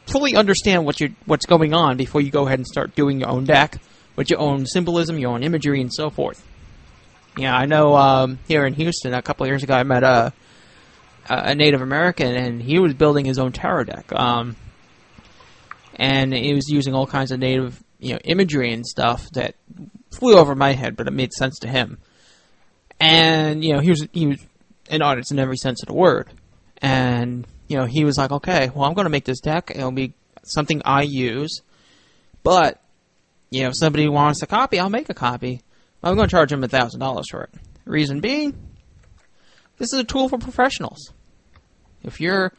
fully understand what's going on before you go ahead and start doing your own deck with your own symbolism, your own imagery, and so forth. Yeah, I know here in Houston a couple of years ago I met a Native American, and he was building his own tarot deck. And he was using all kinds of native imagery and stuff that flew over my head, but it made sense to him. And he was an artist in every sense of the word. And he was like, okay, well, I'm going to make this deck. It'll be something I use. But, if somebody wants a copy, I'll make a copy. I'm going to charge them $1,000 for it. Reason being, this is a tool for professionals. If you're,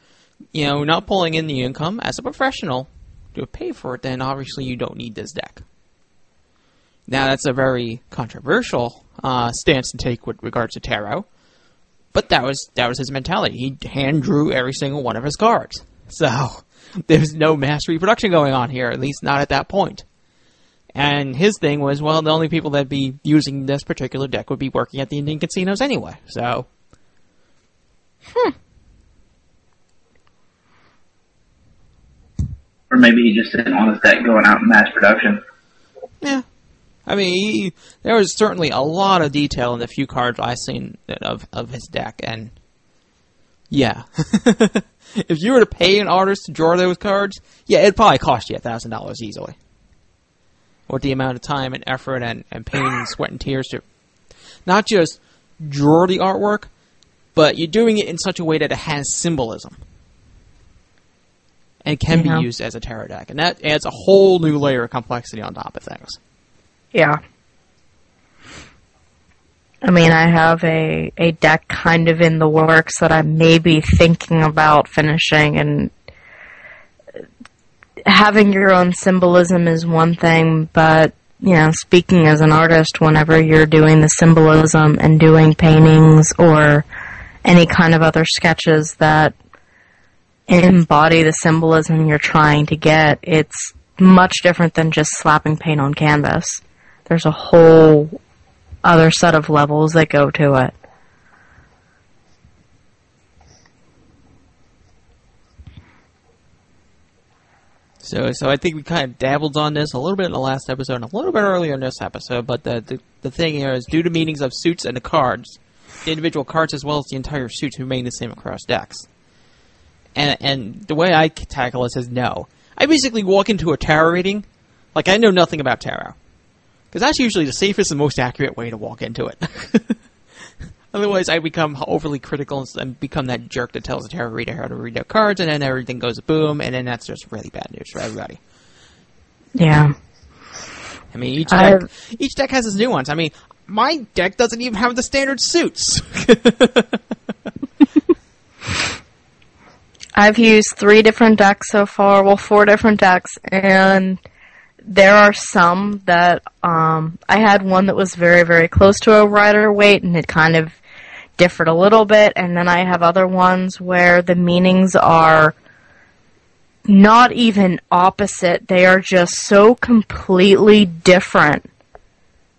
not pulling in the income as a professional to pay for it, then obviously you don't need this deck. Now, that's a very controversial stance to take with regards to tarot. But that was his mentality. He hand drew every single one of his cards. So there's no mass reproduction going on here, at least not at that point. And his thing was, well, the only people that'd be using this particular deck would be working at the Indian casinos anyway. So, Or maybe he just didn't want his deck going out in mass production. Yeah. I mean, there was certainly a lot of detail in the few cards I've seen of his deck, and yeah. If you were to pay an artist to draw those cards, yeah, it'd probably cost you $1,000 easily. With the amount of time and effort and pain and sweat and tears to not just draw the artwork, but you're doing it in such a way that it has symbolism. And can be used as a tarot deck. And that adds a whole new layer of complexity on top of things. Yeah. I mean, I have a deck kind of in the works that I may be thinking about finishing, and having your own symbolism is one thing, but, speaking as an artist, whenever you're doing the symbolism and doing paintings or any kind of other sketches that embody the symbolism you're trying to get, it's much different than just slapping paint on canvas. There's a whole other set of levels that go to it. So I think we kind of dabbled on this a little bit in the last episode and a little bit earlier in this episode, but the thing here is, due to meanings of suits and the cards, the individual cards as well as the entire suits remain the same across decks. And the way I tackle this is no. I basically walk into a tarot reading like I know nothing about tarot. Because that's usually the safest and most accurate way to walk into it. Otherwise, I become overly critical and become that jerk that tells the tarot reader how to read their cards, and then everything goes boom, and then that's just really bad news for everybody. Yeah. I mean, each deck has its nuance. I mean, my deck doesn't even have the standard suits. I've used 3 different decks so far, well, 4 different decks, and there are some that, I had one that was very, very close to a Rider-Waite, and it kind of differed a little bit, and then I have other ones where the meanings are not even opposite, they are just so completely different.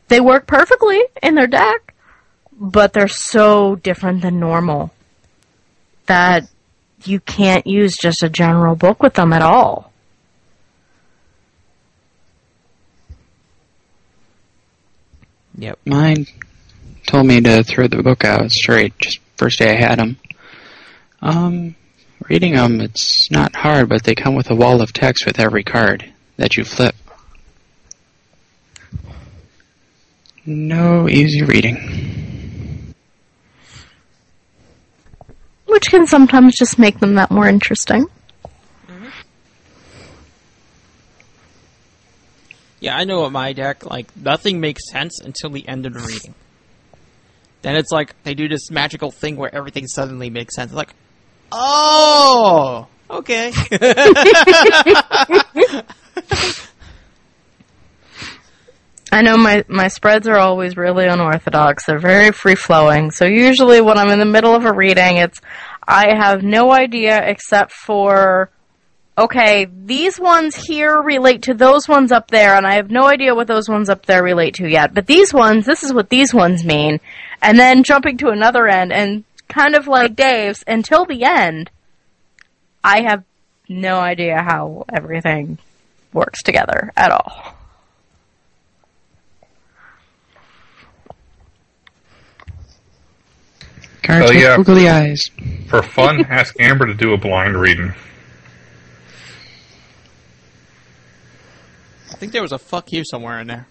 They work perfectly in their deck, but they're so different than normal that you can't use just a general book with them at all. Yep. Mine told me to throw the book out straight, just first day I had them. Reading them, it's not hard, but they come with a wall of text with every card that you flip. No easy reading. Which can sometimes just make them that more interesting. Yeah, I know at my deck, like, nothing makes sense until the end of the reading. Then it's like, they do this magical thing where everything suddenly makes sense. Like, oh! Okay. I know my spreads are always really unorthodox. They're very free-flowing. So usually when I'm in the middle of a reading, I have no idea except for, okay, these ones here relate to those ones up there, and I have no idea what those ones up there relate to yet. But these ones, this is what these ones mean. And then jumping to another end, and kind of like Dave's, until the end, I have no idea how everything works together at all. Cards with googly eyes. For fun, ask Amber to do a blind reading. I think there was a fuck you somewhere in there.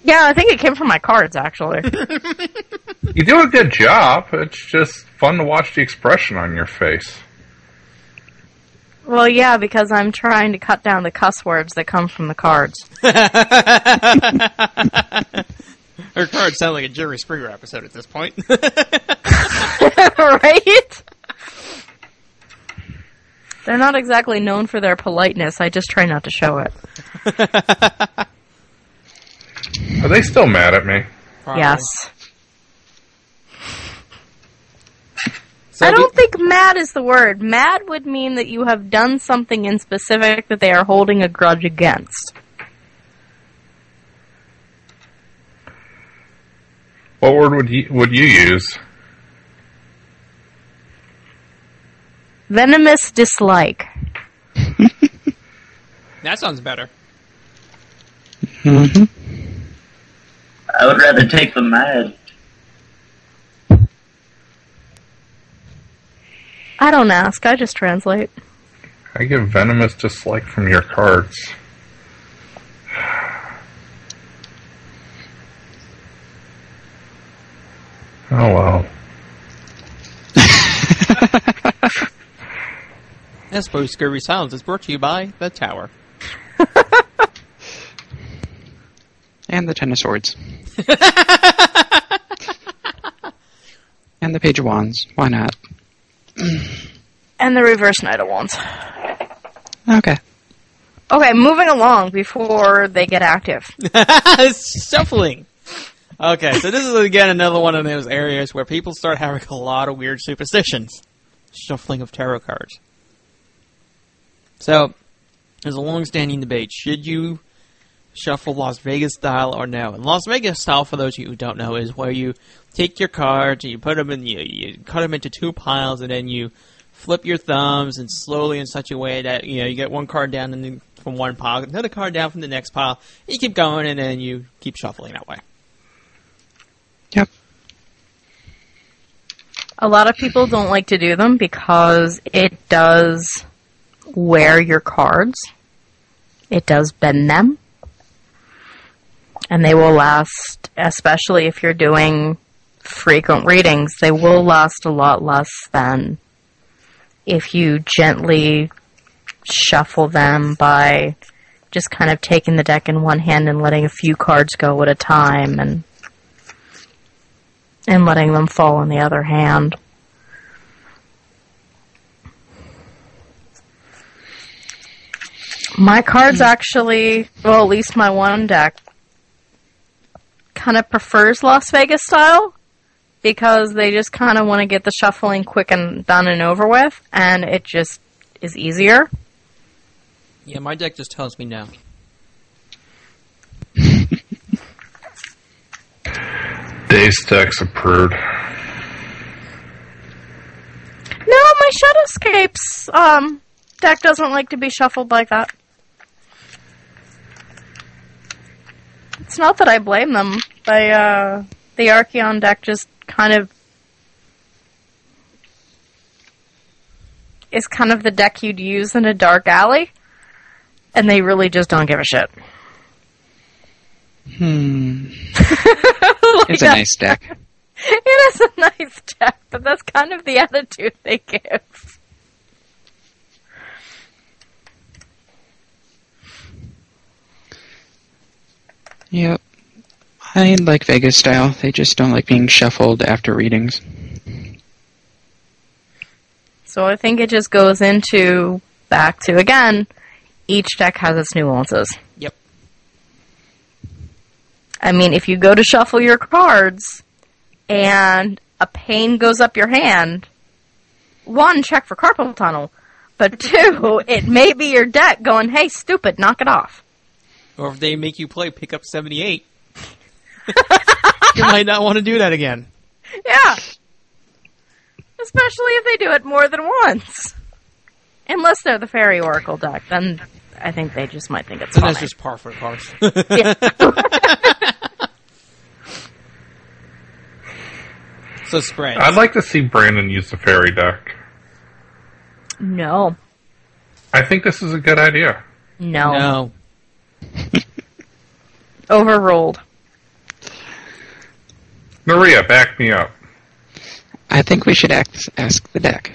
Yeah, I think it came from my cards, actually. You do a good job. It's just fun to watch the expression on your face. Well, yeah, because I'm trying to cut down the cuss words that come from the cards. Her cards sound like a Jerry Springer episode at this point. Right? They're not exactly known for their politeness. I just try not to show it. Are they still mad at me? Probably. Yes. So I don't think mad is the word. Mad would mean that you have done something in specific that they are holding a grudge against. What word would you use? Venomous dislike. That sounds better. Mm-hmm. I would rather take the mad. I don't ask, I just translate. I get venomous dislike from your cards. Oh well. I suppose Scurvy Silence is brought to you by The Tower. And the Ten of Swords. And the Page of Wands. Why not? And the reverse Knight of Wands. Okay. Okay, moving along before they get active. Shuffling. Okay, so this is again another one of those areas where people start having a lot of weird superstitions. Shuffling of tarot cards. So, there's a long-standing debate. Should you shuffle Las Vegas style or no? And Las Vegas style, for those of you who don't know, is where you take your cards and you put them in, you cut them into two piles, and then you flip your thumbs and slowly in such a way that you get one card down from one pile, another card down from the next pile. And you keep going, and then you keep shuffling that way. Yep. A lot of people don't like to do them because it does wear your cards. It does bend them. And they will last, especially if you're doing frequent readings, they will last a lot less than if you gently shuffle them by just kind of taking the deck in one hand and letting a few cards go at a time and letting them fall in the other hand. My cards actually, well, at least my one deck, kind of prefers Las Vegas style because they just kind of want to get the shuffling quick and done and over with, and it just is easier. Yeah, my deck just tells me no. Dave's deck's approved. No, my Shadowscapes deck doesn't like to be shuffled like that. It's not that I blame them. The Archeon deck just kind of is kind of the deck you'd use in a dark alley, and they really just don't give a shit. It's a nice deck. It is a nice deck, but that's kind of the attitude they give. Yep. I like Vegas style. They just don't like being shuffled after readings. So I think it just goes into, back to, again, each deck has its nuances. Yep. I mean, if you go to shuffle your cards, and a pain goes up your hand, one, check for carpal tunnel, but two, it may be your deck going, hey, stupid, knock it off. Or if they make you play Pick Up 78, you might not want to do that again. Yeah. Especially if they do it more than once. Unless they're the Fairy Oracle deck, then I think they just might think it's And funny. that's just par for the course. Yeah. So spread. I'd like to see Brandon use the fairy deck. No. I think this is a good idea. No. No. Overruled. Maria, back me up. I think we should ask the deck.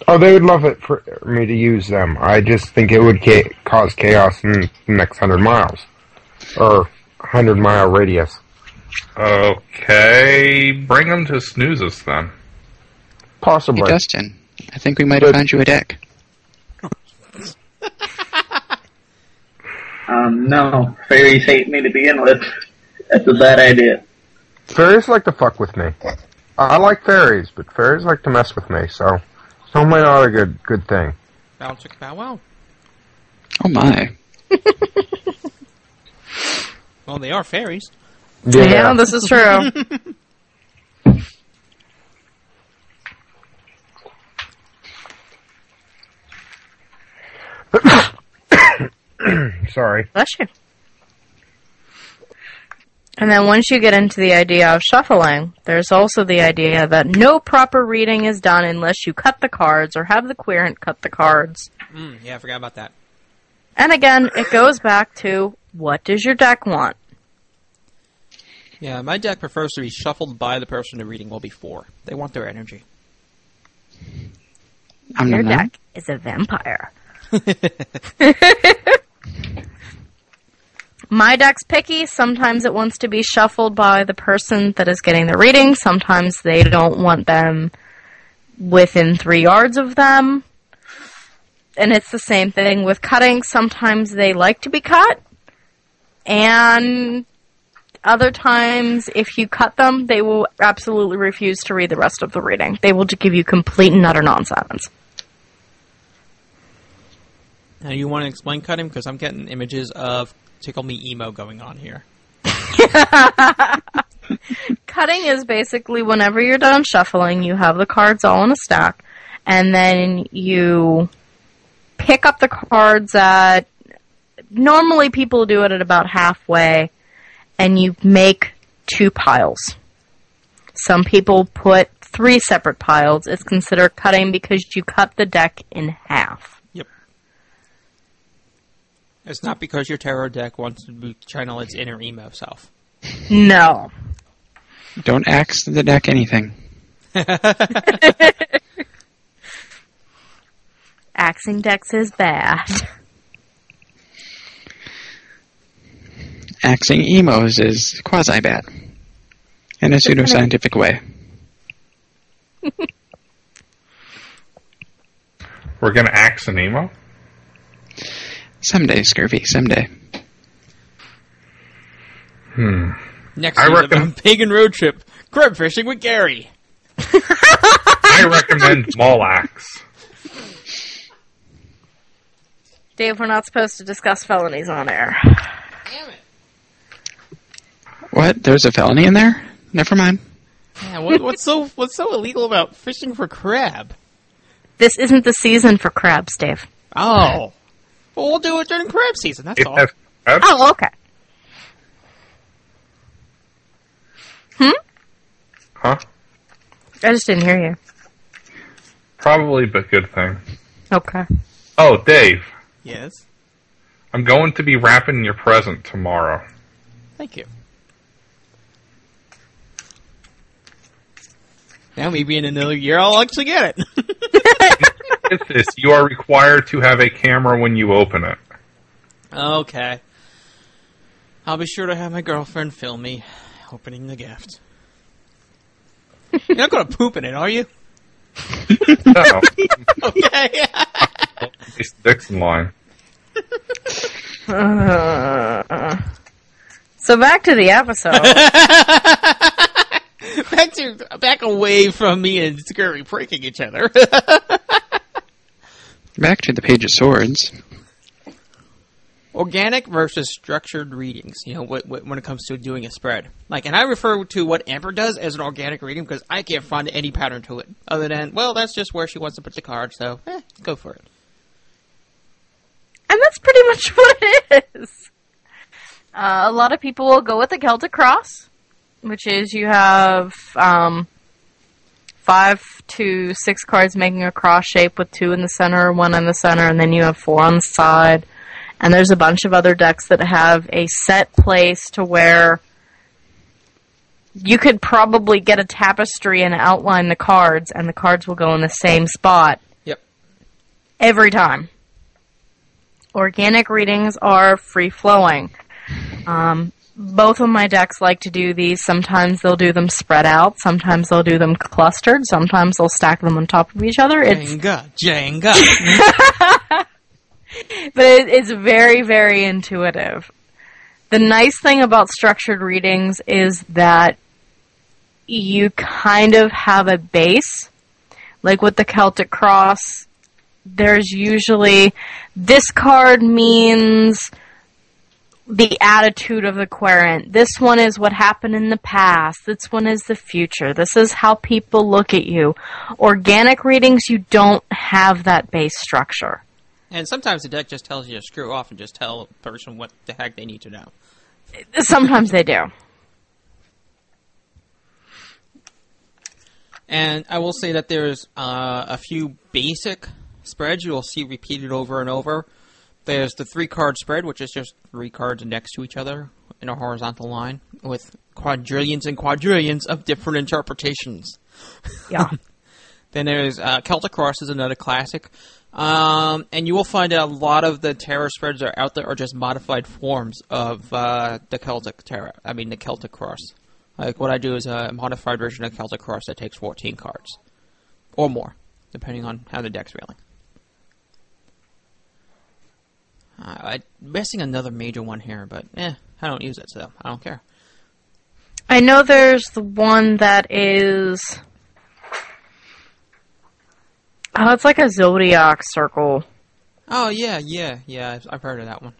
Oh, they would love it for me to use them. I just think it would cause chaos in the next 100 miles. Or 100-mile radius. Okay, bring them to Snoozes then. Hey, Possibly. Dustin, I think we might have found you a deck. No. Fairies hate me to begin with. That's a bad idea. Fairies like to fuck with me. I like fairies, but fairies like to mess with me, so it's normally not a good thing. Bow chick bow wow. Oh my. Well, they are fairies. Yeah, this is true. Sorry. Bless you. And then once you get into the idea of shuffling, there's also the idea that no proper reading is done unless you cut the cards or have the querent cut the cards. Yeah, I forgot about that. And again, it goes back to, what does your deck want? Yeah, my deck prefers to be shuffled by the person the reading will be for. They want their energy. Your deck is a vampire. My deck's picky. Sometimes it wants to be shuffled by the person that is getting the reading. Sometimes they don't want them within 3 yards of them. And it's the same thing with cutting. Sometimes they like to be cut. And other times, if you cut them, they will absolutely refuse to read the rest of the reading. They will just give you complete and utter nonsense. Now, you want to explain cutting? Because I'm getting images of Tickle Me Emo going on here. Cutting is basically whenever you're done shuffling, you have the cards all in a stack, and then you pick up the cards at... Normally people do it at about halfway, and you make 2 piles. Some people put 3 separate piles. It's considered cutting because you cut the deck in half. Yep. It's not because your tarot deck wants to channel its inner emo self. No. Don't axe the deck anything. Axing decks is bad. Axing emos is quasi-bad. In a pseudoscientific way. We're gonna axe an emo? Someday, Scurvy, someday. Next I year, reckon- on Pagan Road Trip, crab fishing with Gary. I recommend Small Axe. Dave, we're not supposed to discuss felonies on air. Damn it. What? There's a felony in there? Never mind. Yeah, what's so illegal about fishing for crab? This isn't the season for crabs, Dave. Oh. Well, we'll do it during crab season, that's all. Oh, okay. Huh? I just didn't hear you. Probably, but good thing. Okay. Oh, Dave. Yes? I'm going to be wrapping your present tomorrow. Thank you. Now, maybe in another year I'll actually get it. Get this. You are required to have a camera when you open it. Okay. I'll be sure to have my girlfriend film me opening the gift. You're not going to poop in it, are you? No. Okay. It's Dixon line. So back to the episode. back away from me and Scurry breaking each other. Back to the Page of Swords. Organic versus structured readings, when it comes to doing a spread. And I refer to what Amber does as an organic reading because I can't find any pattern to it. Other than, well, that's just where she wants to put the card, so, go for it. And that's pretty much what it is. A lot of people will go with the Celtic Cross, which is you have 5 to 6 cards making a cross shape with 2 in the center, 1 in the center, and then you have 4 on the side. And there's a bunch of other decks that have a set place to where you could probably get a tapestry and outline the cards, and the cards will go in the same spot. Yep. Every time. Organic readings are free-flowing. Both of my decks like to do these. Sometimes they'll do them spread out. Sometimes they'll do them clustered. Sometimes they'll stack them on top of each other. Jenga. But it's very, very intuitive. The nice thing about structured readings is that you kind of have a base. Like with the Celtic Cross, there's usually, this card means the attitude of the querent. This one is what happened in the past. This one is the future. This is how people look at you. Organic readings, you don't have that base structure. And sometimes the deck just tells you to screw off and just tell a person what the heck they need to know. Sometimes they do. And I will say that there's a few basic spreads you will see repeated over and over. There's the 3-card spread, which is just 3 cards next to each other in a horizontal line with quadrillions and quadrillions of different interpretations. Yeah. Then there's Celtic Cross is another classic. And you will find that a lot of the tarot spreads that are out there are just modified forms of the Celtic tarot. I mean, the Celtic Cross. Like, what I do is a modified version of Celtic Cross that takes 14 cards. Or more, depending on how the deck's feeling. I'm missing another major one here, but, I don't use it, so I don't care. I know there's the one that is... Oh, it's like a zodiac circle. Oh, yeah, I've heard of that one.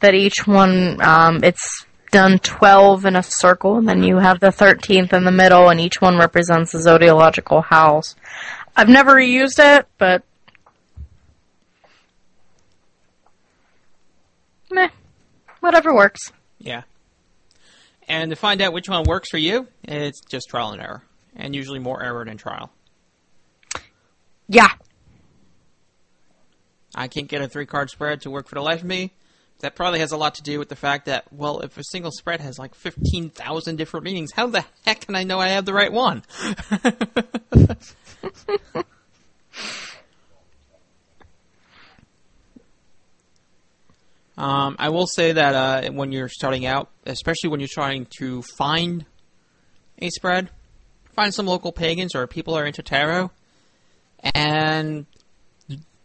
That each one, it's done 12 in a circle, and then you have the 13th in the middle, and each one represents a zodiacal house. I've never used it, but... meh. Whatever works. Yeah. And to find out which one works for you, it's just trial and error. And usually more error than trial. Yeah. I can't get a 3-card spread to work for the life of me. That probably has a lot to do with the fact that, well, if a single spread has like 15,000 different meanings, how the heck can I know I have the right one? I will say that when you're starting out, especially when you're trying to find a spread, find some local pagans or people who are into tarot, and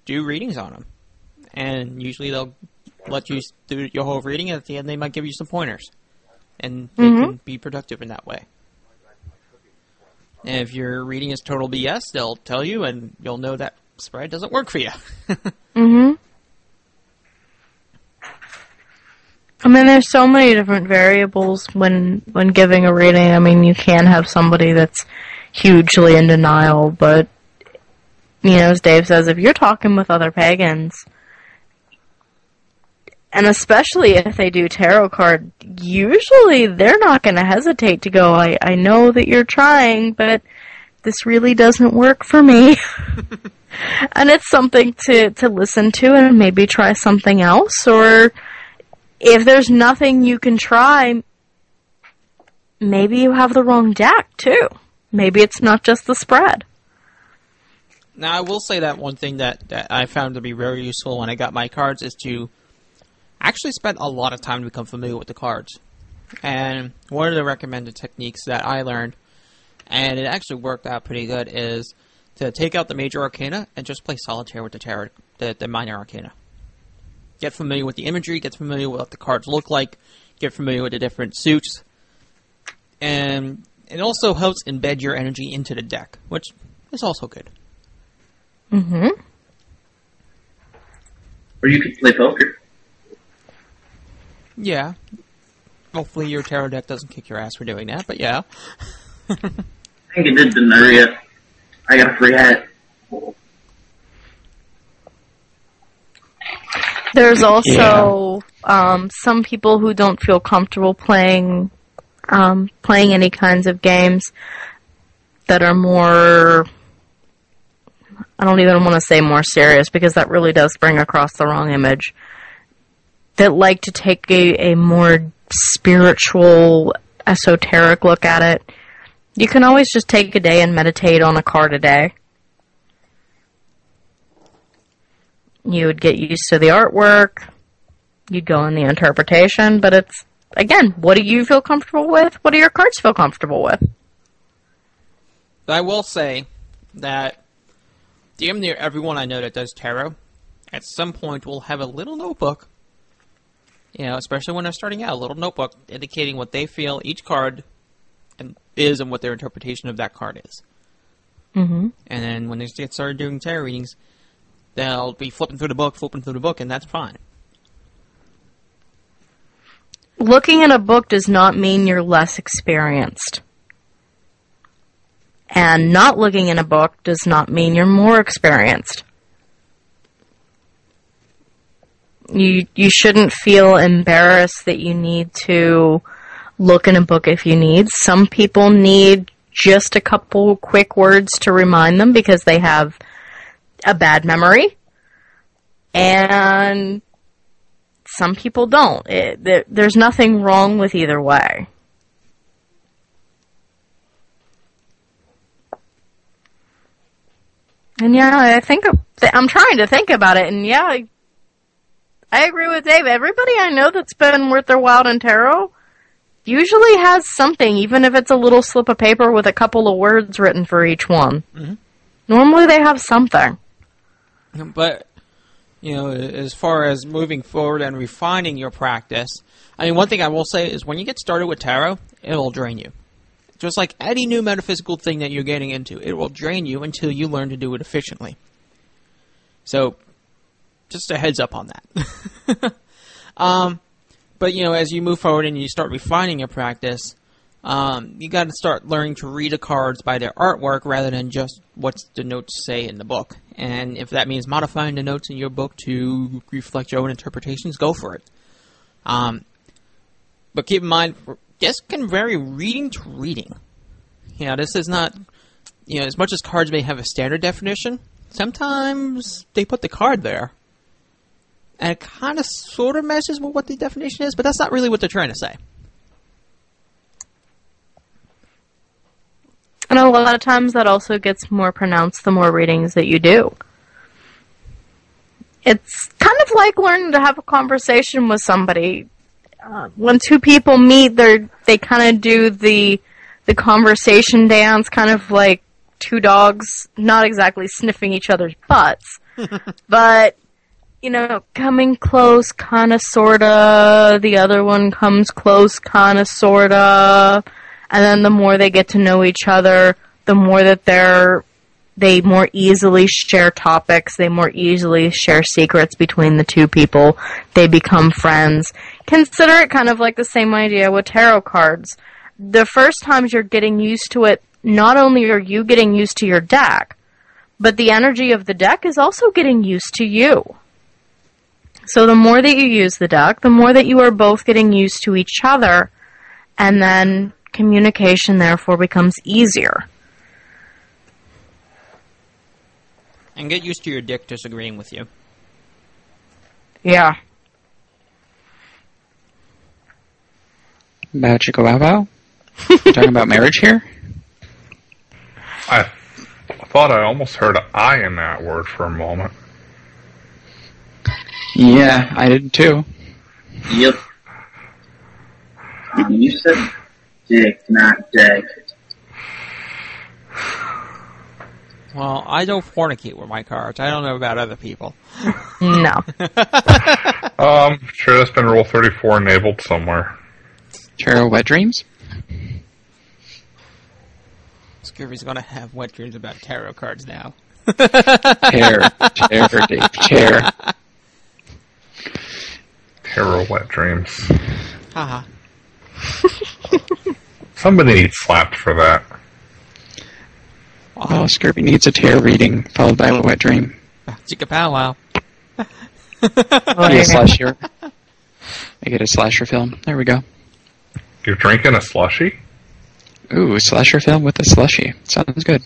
do readings on them. And usually they'll let you do your whole reading, and at the end they might give you some pointers. And they can be productive in that way. And if your reading is total BS, they'll tell you, and you'll know that spread doesn't work for you. I mean, there's so many different variables when giving a reading. I mean, you can have somebody that's hugely in denial, but, you know, as Dave says, if you're talking with other pagans, and especially if they do tarot card, usually they're not going to hesitate to go, I know that you're trying, but this really doesn't work for me. And it's something to listen to and maybe try something else, or if there's nothing you can try, maybe you have the wrong deck, too. Maybe it's not just the spread. Now, I will say that one thing that I found to be very useful when I got my cards is to actually spend a lot of time to become familiar with the cards. And one of the recommended techniques that I learned, and it actually worked out pretty good, is to take out the major arcana and just play solitaire with the tarot, the minor arcana. Get familiar with the imagery, get familiar with what the cards look like, get familiar with the different suits, and it also helps embed your energy into the deck, which is also good. Mm-hmm. Or you could play poker. Yeah. Hopefully your tarot deck doesn't kick your ass for doing that, but yeah. I think it did Denaria. I got a free hat. There's also some people who don't feel comfortable playing any kinds of games that are more, I don't even want to say more serious, because that really does bring across the wrong image, that like to take a more spiritual, esoteric look at it. You can always just take a day and meditate on a card a day. You would get used to the artwork, you'd go in the interpretation, but it's, again, what do you feel comfortable with? What do your cards feel comfortable with? I will say that damn near everyone I know that does tarot, at some point will have a little notebook, you know, especially when they're starting out, a little notebook indicating what they feel each card is and what their interpretation of that card is. Mm-hmm. And then when they get started doing tarot readings, they'll be flipping through the book, and that's fine. Looking at a book does not mean you're less experienced. And not looking in a book does not mean you're more experienced. You shouldn't feel embarrassed that you need to look in a book if you need. Some people need just a couple quick words to remind them because they have a bad memory, and some people don't. There's nothing wrong with either way. And yeah, I'm trying to think about it, and yeah, I agree with Dave. Everybody I know that's been worth their while in tarot usually has something, even if it's a little slip of paper with a couple of words written for each one. Mm-hmm. Normally they have something. But, you know, as far as moving forward and refining your practice, I mean, one thing I will say is when you get started with tarot, it will drain you. Just like any new metaphysical thing that you're getting into, it will drain you until you learn to do it efficiently. So, just a heads up on that. But, you know, as you move forward and you start refining your practice, you got to start learning to read the cards by their artwork rather than just what's the notes say in the book. And if that means modifying the notes in your book to reflect your own interpretations, go for it. But keep in mind, this can vary reading to reading. You know, this is not, you know, as much as cards may have a standard definition, sometimes they put the card there. And it kind of sort of meshes with what the definition is, but that's not really what they're trying to say. And a lot of times that also gets more pronounced the more readings that you do. It's kind of like learning to have a conversation with somebody. When two people meet, they kind of do the conversation dance, kind of like two dogs, not exactly sniffing each other's butts, but, you know, coming close, kind of, sort of, the other one comes close, kind of, sort of, and then the more they get to know each other, the more that they're They more easily share topics. They more easily share secrets between the two people. They become friends. Consider it kind of like the same idea with tarot cards. The first times you're getting used to it, not only are you getting used to your deck, but the energy of the deck is also getting used to you. So the more that you use the deck, the more that you are both getting used to each other, and then communication therefore becomes easier. And get used to your dick disagreeing with you. Yeah. About Chico Wow Wow? Talking about marriage here? I thought I almost heard an I in that word for a moment. Yeah, I did too. Yep. You said dick, not dick. Well, I don't fornicate with my cards. I don't know about other people. No. Sure, that's been Rule 34 enabled somewhere. Tarot wet dreams? Scurvy's gonna have wet dreams about tarot cards now. Tear, Dave, tear. Tarot wet dreams. Haha. Somebody needs slapped for that. Well, Scurvy needs a tear reading, followed by a wet dream. Chicka pow wow. Be a slasher. I get a slasher film. There we go. You're drinking a slushy? Ooh, slasher film with a slushy. Sounds good.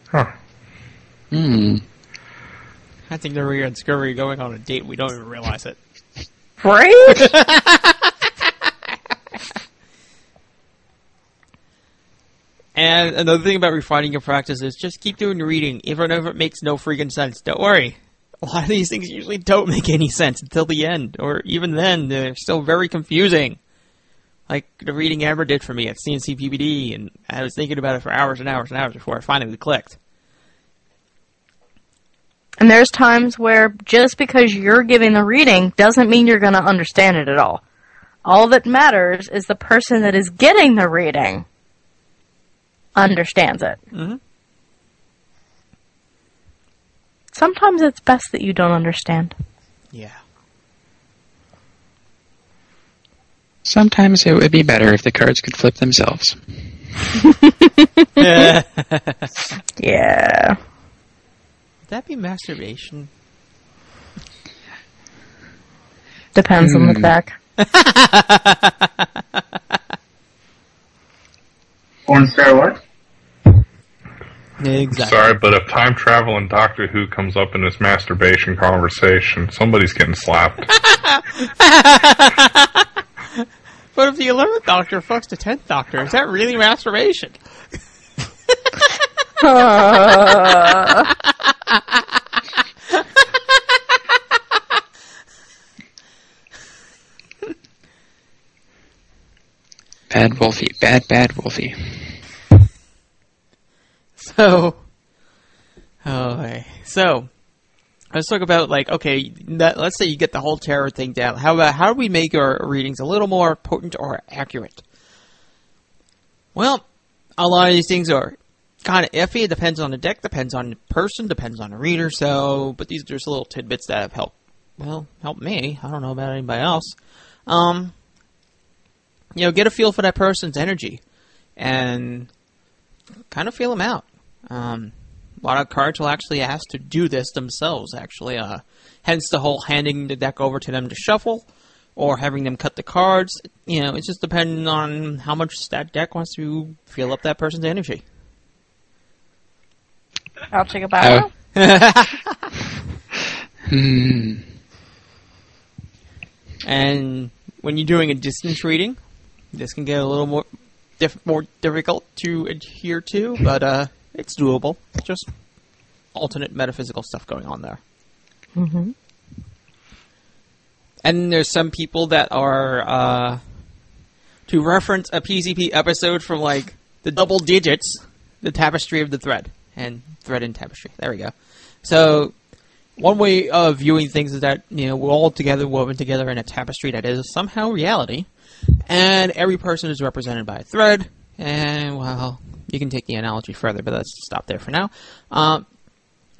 Huh. Hmm. I think they're and Scurvy are going on a date. We don't even realize it. Right? And another thing about refining your practice is just keep doing your reading, even if it makes no freaking sense. Don't worry. A lot of these things usually don't make any sense until the end, or even then, they're still very confusing. Like the reading Amber did for me at CNC PBD, and I was thinking about it for hours and hours and hours before I finally clicked. And there's times where just because you're giving the reading doesn't mean you're going to understand it at all. All that matters is the person that is getting the reading understands it. Mm-hmm. Sometimes it's best that you don't understand. Yeah. Sometimes it would be better if the cards could flip themselves. Yeah. Would that be masturbation? Depends on the deck. Porn star what? Exactly. Sorry, but if time travel and Doctor Who comes up in this masturbation conversation, somebody's getting slapped. But if the 11th Doctor fucks the 10th Doctor, is that really masturbation? Bad Wolfie. Bad Wolfie. So, let's talk about, like, okay, let's say you get the whole tarot thing down. How do we make our readings a little more potent or accurate? Well, a lot of these things are kind of iffy. It depends on the deck, depends on the person, depends on the reader. But these are just little tidbits that have helped me. I don't know about anybody else. Get a feel for that person's energy and kind of feel them out. A lot of cards will actually ask to do this themselves, actually. Hence the whole handing the deck over to them to shuffle or having them cut the cards. It's just depending on how much that deck wants to feel up that person's energy. I'll take a bow. And when you're doing a distance reading, this can get a little more difficult to adhere to, but it's doable. Just alternate metaphysical stuff going on there. Mm-hmm. And there's some people that are, to reference a PCP episode from, like, the double digits, the tapestry of the thread. And thread and tapestry. There we go. So, one way of viewing things is that, we're all together, woven together in a tapestry that is somehow reality. And every person is represented by a thread. And, well, you can take the analogy further, but let's stop there for now.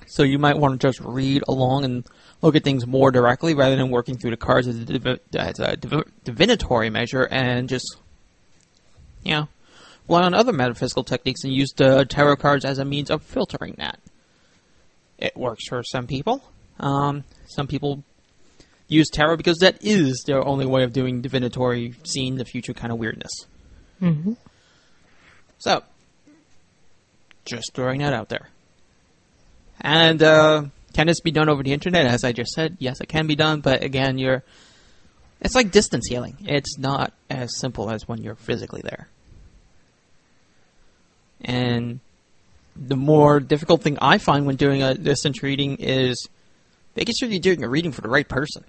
So you might want to just read along and look at things more directly rather than working through the cards as a divinatory measure and just, rely on other metaphysical techniques and use the tarot cards as a means of filtering that. It works for some people. Some people use tarot because that is their only way of doing divinatory, seeing the future kind of weirdness. Mm-hmm. So, just throwing that out there. And, can this be done over the internet? As I just said, yes, it can be done, but again, it's like distance healing. It's not as simple as when you're physically there. And the more difficult thing I find when doing a distance reading is making sure you're doing a reading for the right person.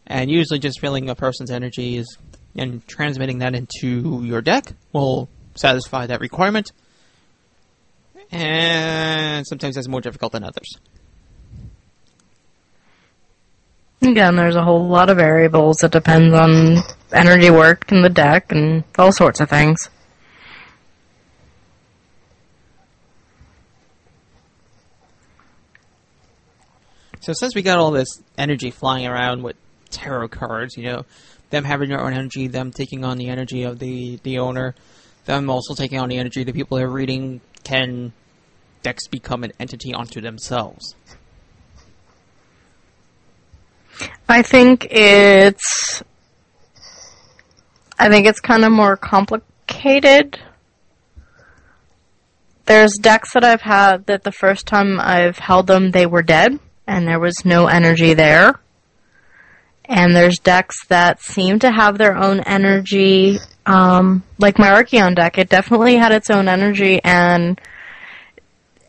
And usually just feeling a person's energy and transmitting that into your deck will satisfy that requirement. And sometimes that's more difficult than others. Again, there's a whole lot of variables that depends on energy work in the deck and all sorts of things. So since we got all this energy flying around with tarot cards, them having their own energy, them taking on the energy of the owner, them also taking on the energy of the people they're reading, can decks become an entity unto themselves? I think it's kind of more complicated. There's decks that I've had that the first time I've held them, they were dead, and there was no energy there. And there's decks that seem to have their own energy, like my Archeon deck. It definitely had its own energy and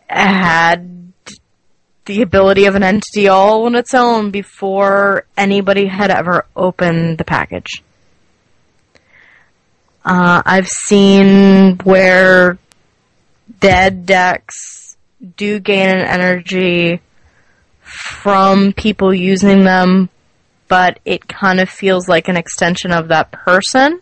had the ability of an entity all on its own before anybody had ever opened the package. I've seen where dead decks do gain an energy from people using them, but it kind of feels like an extension of that person.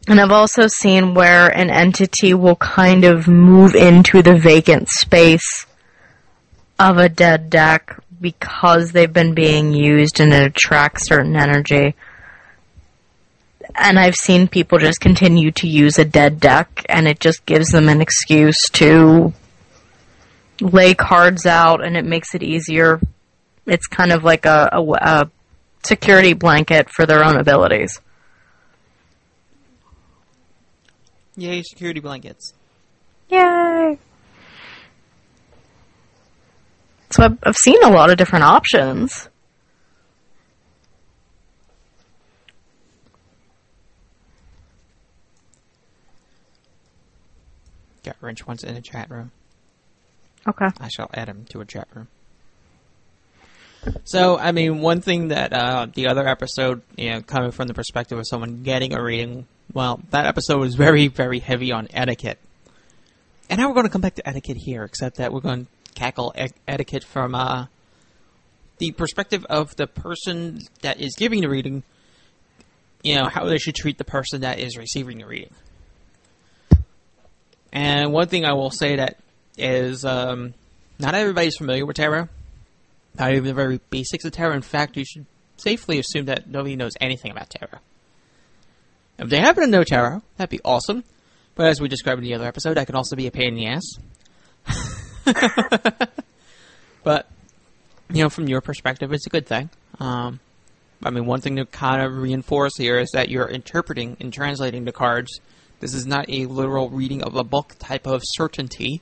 And I've also seen where an entity will kind of move into the vacant space of a dead deck because they've been being used and it attracts certain energy. And I've seen people just continue to use a dead deck, and it just gives them an excuse to lay cards out, and it makes it easier. It's kind of like a security blanket for their own abilities. Yay, security blankets. Yay! So I've seen a lot of different options. Got Wrench once in a chat room. Okay. I shall add him to a chat room. So, I mean, one thing that the other episode, coming from the perspective of someone getting a reading, well, that episode was very, very heavy on etiquette. And now we're going to come back to etiquette here, except that we're going to tackle etiquette from the perspective of the person that is giving the reading, how they should treat the person that is receiving the reading. And one thing I will say that is, not everybody's familiar with tarot. Not even the very basics of tarot. In fact, you should safely assume that nobody knows anything about tarot. If they happen to know tarot, that'd be awesome. But as we described in the other episode, that can also be a pain in the ass. But, from your perspective, it's a good thing. One thing to kind of reinforce here is that you're interpreting and translating the cards. This is not a literal reading of a book type of certainty.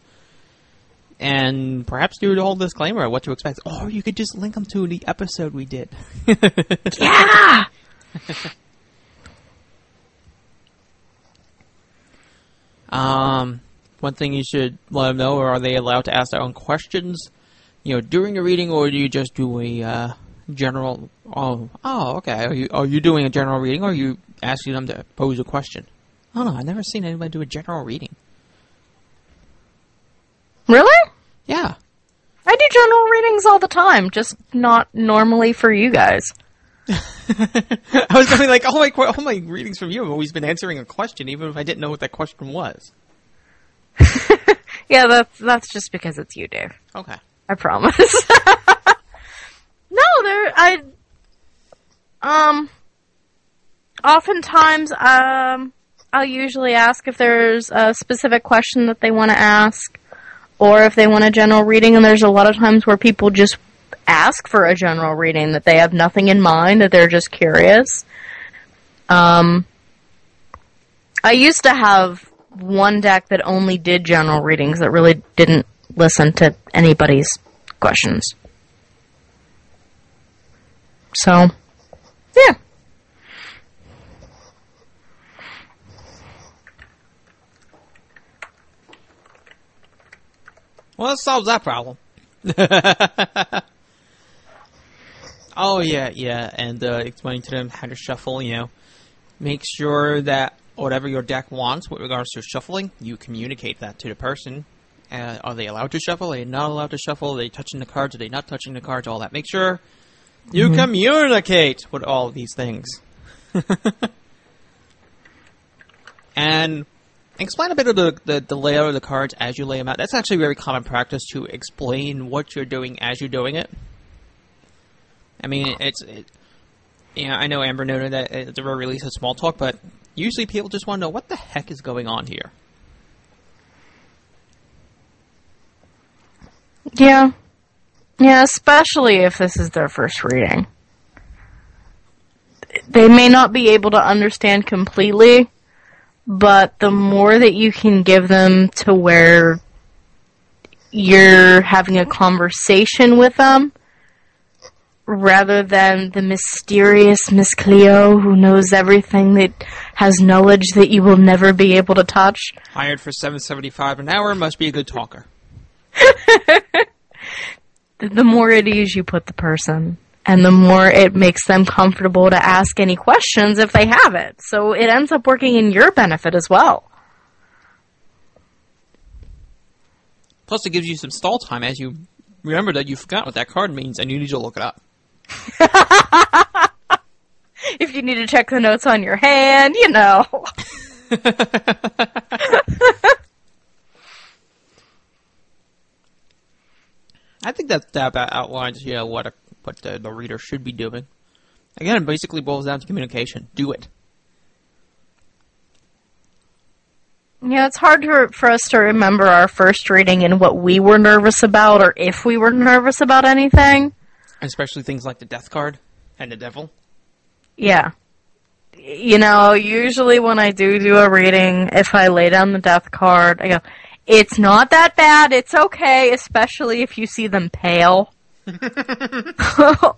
And perhaps do the whole disclaimer of what to expect. Or you could just link them to the episode we did. Yeah! One thing you should let them know, are they allowed to ask their own questions, during the reading, or do you just do a general... Oh, okay. Are you doing a general reading, or are you asking them to pose a question? Oh, no, I've never seen anybody do a general reading. Really? Yeah. I do general readings all the time, just not normally for you guys. I was going like, all my readings from you have always been answering a question, even if I didn't know what that question was. Yeah, that's just because it's you, Dave. Okay. I promise. No, oftentimes, I'll usually ask if there's a specific question that they want to ask, or if they want a general reading, and there's a lot of times where people just ask for a general reading, that they have nothing in mind, that they're just curious. I used to have one deck that only did general readings, that really didn't listen to anybody's questions. So, yeah. Well, that solves that problem. Oh, yeah, and explaining to them how to shuffle, make sure that whatever your deck wants with regards to shuffling, you communicate that to the person. Are they allowed to shuffle? Are they not allowed to shuffle? Are they touching the cards? Are they not touching the cards? All that. Make sure you communicate with all of these things. And explain a bit of the layout of the cards as you lay them out. That's actually very common practice, to explain what you're doing as you're doing it. I mean, I know Amber noted that it's a release of small talk, but usually people just want to know what the heck is going on here. Yeah. Yeah, especially if this is their first reading. They may not be able to understand completely, but the more that you can give them to where you're having a conversation with them, rather than the mysterious Miss Cleo who knows everything, that has knowledge that you will never be able to touch. Hired for $7.75 an hour, must be a good talker. The more at ease you put the person, and the more it makes them comfortable to ask any questions if they have it. So it ends up working in your benefit as well. Plus, it gives you some stall time as you remember that you forgot what that card means and you need to look it up. If you need to check the notes on your hand, I think that about outlines, what the reader should be doing. Again, it basically boils down to communication. Do it. Yeah, it's hard for us to remember our first reading and what we were nervous about, or if we were nervous about anything. Especially things like the Death card and the Devil. Yeah. Usually when I do a reading, if I lay down the Death card, I go, it's not that bad, it's okay, especially if you see them pale.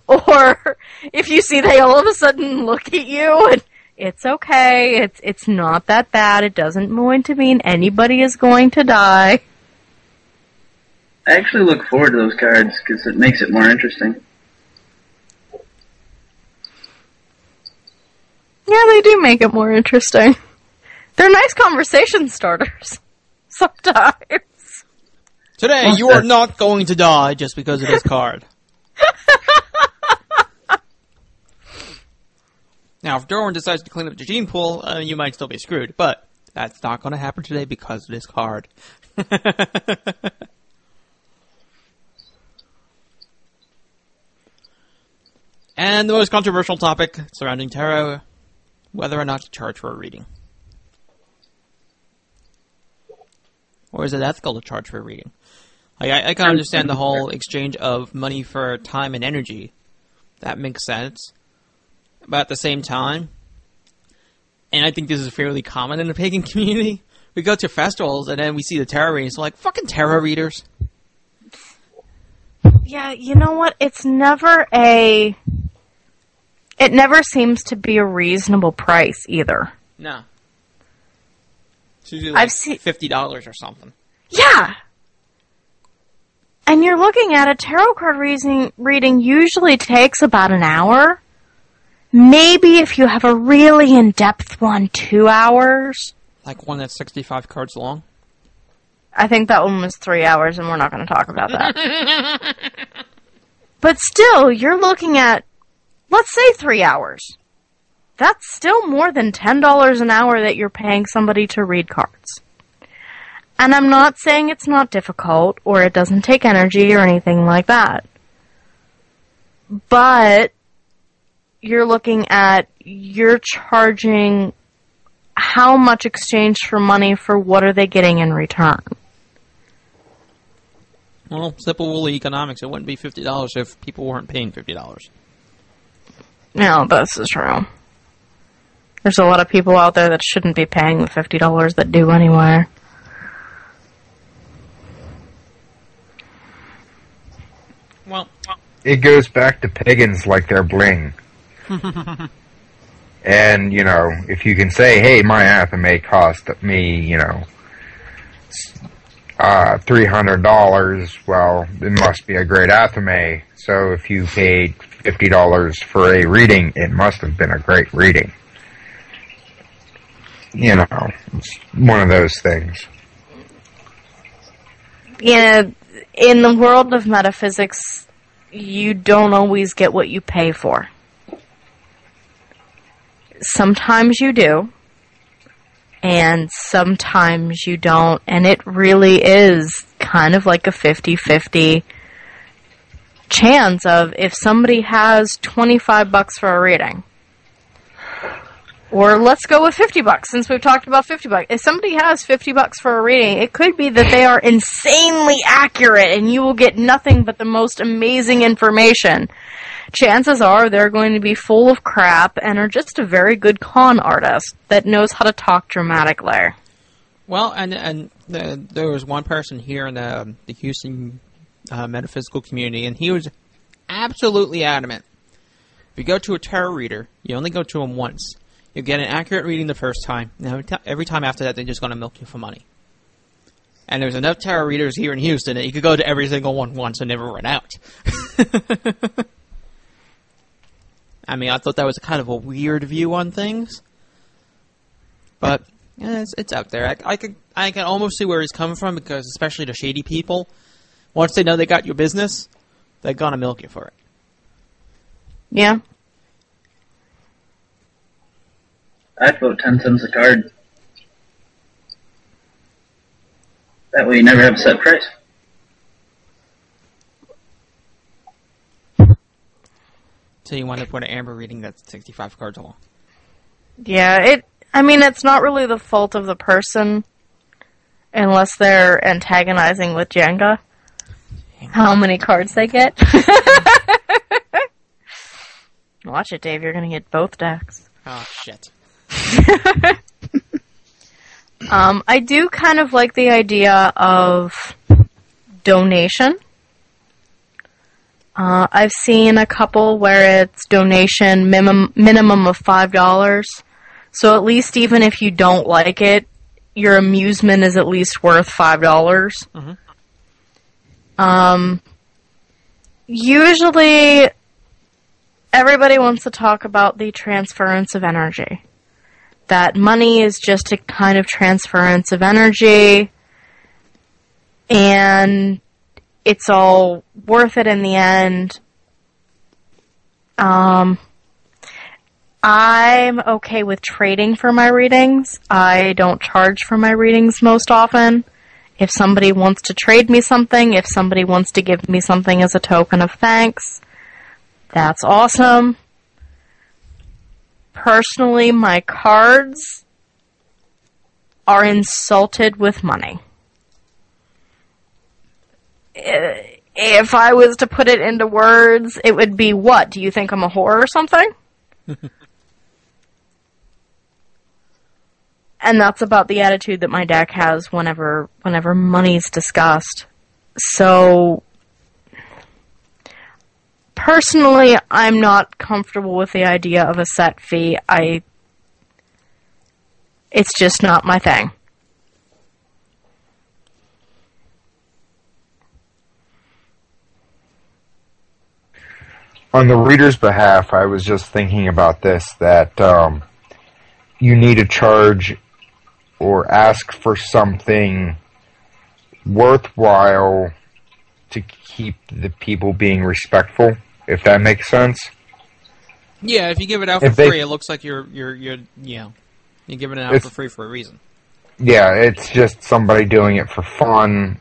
Or if you see they all of a sudden look at you, and it's okay, it's not that bad, it doesn't going to mean anybody is going to die. I actually look forward to those cards because it makes it more interesting. Yeah, they do make it more interesting. They're nice conversation starters. Sometimes. Today, you are not going to die just because of this card. Now, if Darwin decides to clean up the gene pool, you might still be screwed, but that's not going to happen today because of this card. And the most controversial topic surrounding tarot, whether or not to charge for a reading. Or is it ethical to charge for a reading? I can understand the whole exchange of money for time and energy. That makes sense. But at the same time, and I think this is fairly common in the pagan community, we go to festivals and then we see the tarot readings, like, fucking tarot readers. Yeah, you know what? It never seems to be a reasonable price either. No. It's usually like $50 or something. Yeah! And you're looking at a tarot card reading usually takes about an hour. Maybe if you have a really in-depth one, 2 hours. Like one that's 65 cards long? I think that one was 3 hours, and we're not going to talk about that. But still, you're looking at let's say 3 hours. That's still more than $10 an hour that you're paying somebody to read cards. And I'm not saying it's not difficult or it doesn't take energy or anything like that. But you're looking at, you're charging how much exchange for money for what are they getting in return? Well, simple rule of economics, it wouldn't be $50 if people weren't paying $50. No, this is true. There's a lot of people out there that shouldn't be paying the $50 that do anyway. Well, It goes back to pagans like their bling. And, you know, if you can say, hey, my athame cost me, you know, $300, well, it must be a great athame. So if you paid $50 for a reading, it must have been a great reading. You know, it's one of those things. Yeah, in the world of metaphysics, you don't always get what you pay for. Sometimes you do, and sometimes you don't, and it really is kind of like a 50-50 chance of if somebody has $25 for a reading, or let's go with $50 since we've talked about $50. If somebody has $50 for a reading, it could be that they are insanely accurate and you will get nothing but the most amazing information. Chances are they're going to be full of crap and are just a very good con artist that knows how to talk dramatically. well, and there was one person here in the Houston metaphysical community, and he was absolutely adamant. If you go to a tarot reader, you only go to them once. You'll get an accurate reading the first time. Now, every time after that, they're just going to milk you for money. And there's enough tarot readers here in Houston that you could go to every single one once and never run out. I mean, I thought that was kind of a weird view on things. But yeah, it's out there. I can almost see where he's coming from, because especially the shady people, once they know they got your business, they're going to milk you for it. Yeah. I'd vote 10 cents a card. That way you never have a set price. So you wind up with an amber reading that's 65 cards long. Yeah, I mean, it's not really the fault of the person unless they're antagonizing with Jenga. How many cards they get. Watch it, Dave. You're going to get both decks. Oh, shit. I do kind of like the idea of donation. I've seen a couple where it's donation minimum of $5. So at least even if you don't like it, your amusement is at least worth $5. Mm-hmm. Usually, everybody wants to talk about the transference of energy. That money is just a kind of transference of energy, and it's all worth it in the end. I'm okay with trading for my readings. I don't charge for my readings most often. If somebody wants to trade me something, if somebody wants to give me something as a token of thanks, that's awesome. Personally, my cards are insulted with money. If I was to put it into words, it would be, what? Do you think I'm a whore or something? And that's about the attitude that my deck has whenever money's discussed. So, personally, I'm not comfortable with the idea of a set fee. It's just not my thing. On the reader's behalf, I was just thinking about this, that you need to charge or ask for something worthwhile to keep the people being respectful, if that makes sense. Yeah, if you give it out for free, it looks like you're giving it out for free for a reason. Yeah, it's just somebody doing it for fun.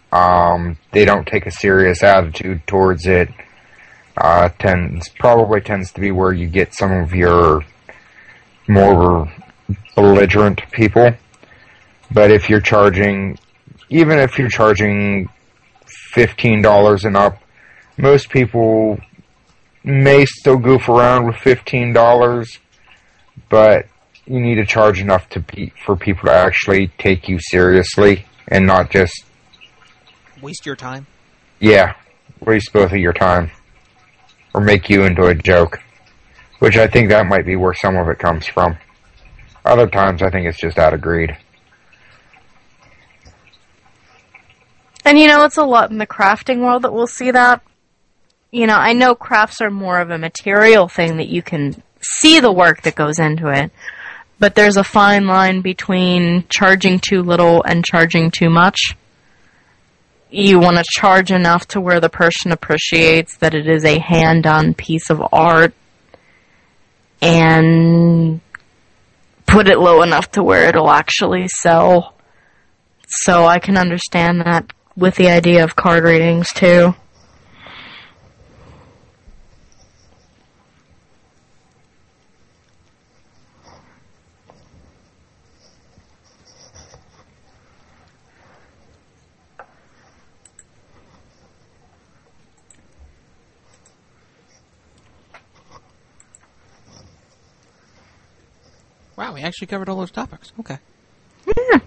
They don't take a serious attitude towards it. Probably tends to be where you get some of your more belligerent people. But if you're charging, even if you're charging $15 and up, most people may still goof around with $15, but you need to charge enough for people to actually take you seriously and not just waste your time. Yeah, waste both of your time or make you into a joke, which I think that might be where some of it comes from. Other times, I think it's just out of greed. And it's a lot in the crafting world that we'll see that. I know crafts are more of a material thing that you can see the work that goes into it, but there's a fine line between charging too little and charging too much. You want to charge enough to where the person appreciates that it is a hand-done piece of art, and put it low enough to where it'll actually sell. So I can understand that with the idea of card readings too. Wow, we actually covered all those topics. Okay. Yeah.